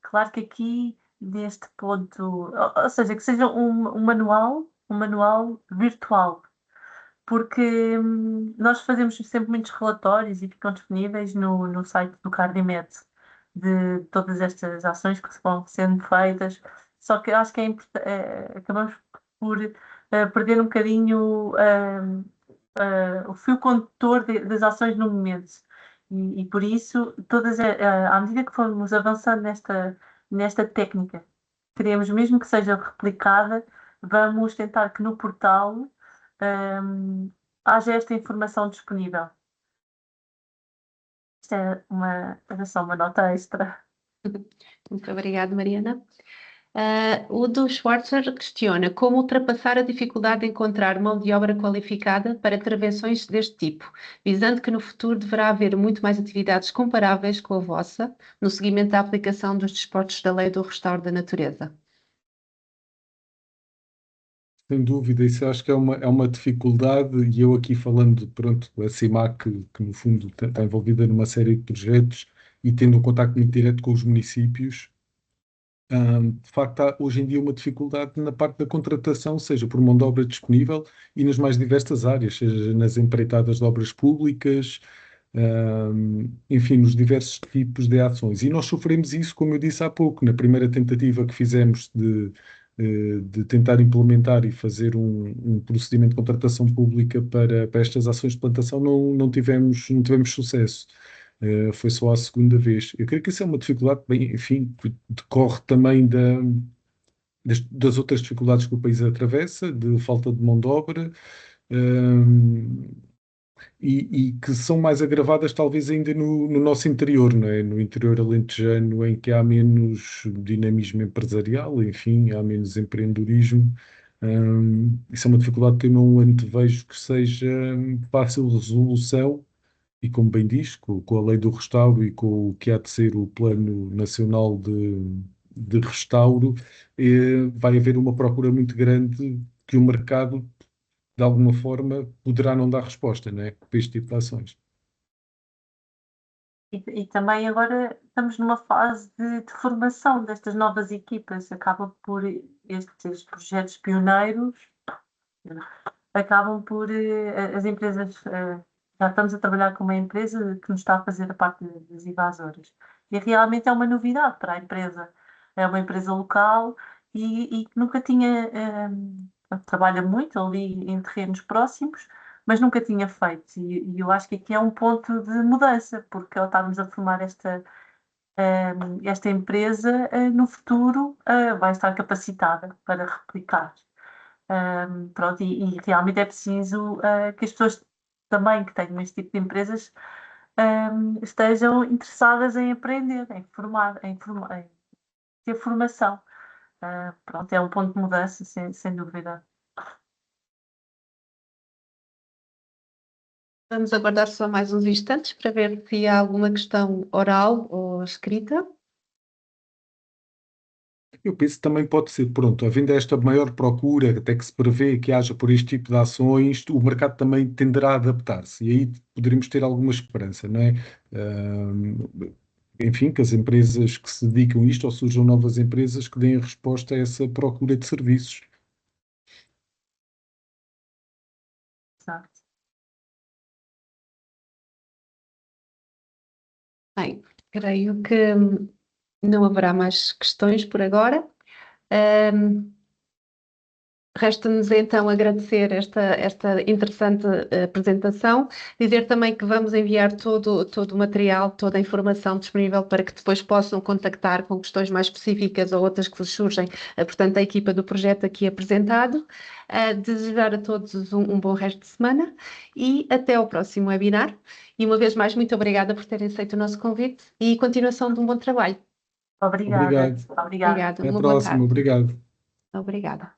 C: Claro que aqui, neste ponto, ou seja, que seja um manual virtual, porque nós fazemos sempre muitos relatórios e ficam disponíveis no site do Cardimet de todas estas ações que vão sendo feitas, só que eu acho que acabamos por perder um bocadinho o fio condutor das ações no momento. E por isso, à medida que formos avançando nesta técnica, queremos mesmo que seja replicada, vamos tentar que no portal haja esta informação disponível. Isto era só uma nota extra.
A: Muito obrigada, Mariana. O do Schwarzer questiona como ultrapassar a dificuldade de encontrar mão de obra qualificada para intervenções deste tipo, visando que no futuro deverá haver muito mais atividades comparáveis com a vossa no seguimento da aplicação dos dispostos da Lei do Restauro da Natureza.
B: Sem dúvida, isso acho que é uma dificuldade, e eu aqui falando, pronto, a CIMAC, que no fundo está envolvida numa série de projetos e tendo um contacto muito direto com os municípios, de facto há hoje em dia uma dificuldade na parte da contratação, seja por mão de obra disponível e nas mais diversas áreas, seja nas empreitadas de obras públicas, enfim, nos diversos tipos de ações. E nós sofremos isso, como eu disse há pouco, na primeira tentativa que fizemos de tentar implementar e fazer um procedimento de contratação pública para estas ações de plantação, não tivemos sucesso. Foi só a segunda vez. Eu creio que isso é uma dificuldade, bem, enfim, que decorre também das outras dificuldades que o país atravessa, de falta de mão de obra, e que são mais agravadas talvez ainda no nosso interior, não é? No interior alentejano, em que há menos dinamismo empresarial, enfim, há menos empreendedorismo. Isso é uma dificuldade que eu não antevejo que seja fácil resolução, e como bem diz, com a lei do restauro e com o que há de ser o Plano Nacional de Restauro, vai haver uma procura muito grande que o mercado de alguma forma, poderá não dar resposta, né, para este tipo de ações.
C: E também agora estamos numa fase de formação destas novas equipas. Acaba por estes projetos pioneiros, acabam por as empresas. Já estamos a trabalhar com uma empresa que nos está a fazer a parte das invasoras. E realmente é uma novidade para a empresa. É uma empresa local e que nunca tinha. Trabalha muito ali em terrenos próximos, mas nunca tinha feito. E eu acho que aqui é um ponto de mudança, porque ao estarmos a formar esta empresa, no futuro vai estar capacitada para replicar. Pronto, e realmente é preciso que as pessoas também que tenham este tipo de empresas estejam interessadas em aprender, em ter formação. Pronto, é um ponto de mudança, sem dúvida.
A: Vamos aguardar só mais uns instantes para ver se há alguma questão oral ou escrita.
B: Eu penso que também pode ser, pronto, havendo esta maior procura, até que se prevê que haja por este tipo de ações, o mercado também tenderá a adaptar-se e aí poderíamos ter alguma esperança, não é? Enfim, que as empresas que se dedicam a isto ou surjam novas empresas que deem resposta a essa procura de serviços.
C: Exato.
A: Bem, creio que não haverá mais questões por agora. Resta-nos então agradecer esta interessante apresentação, dizer também que vamos enviar todo o material, toda a informação disponível para que depois possam contactar com questões mais específicas ou outras que vos surgem, portanto, a equipa do projeto aqui apresentado. Desejar a todos um bom resto de semana e até ao próximo webinar. E uma vez mais, muito obrigada por terem aceito o nosso convite e continuação de um bom trabalho.
C: Obrigada.
B: Obrigado.
C: Obrigada.
B: Até a
A: Uma boa
B: próxima.
A: tarde.
B: Obrigado.
A: Obrigada.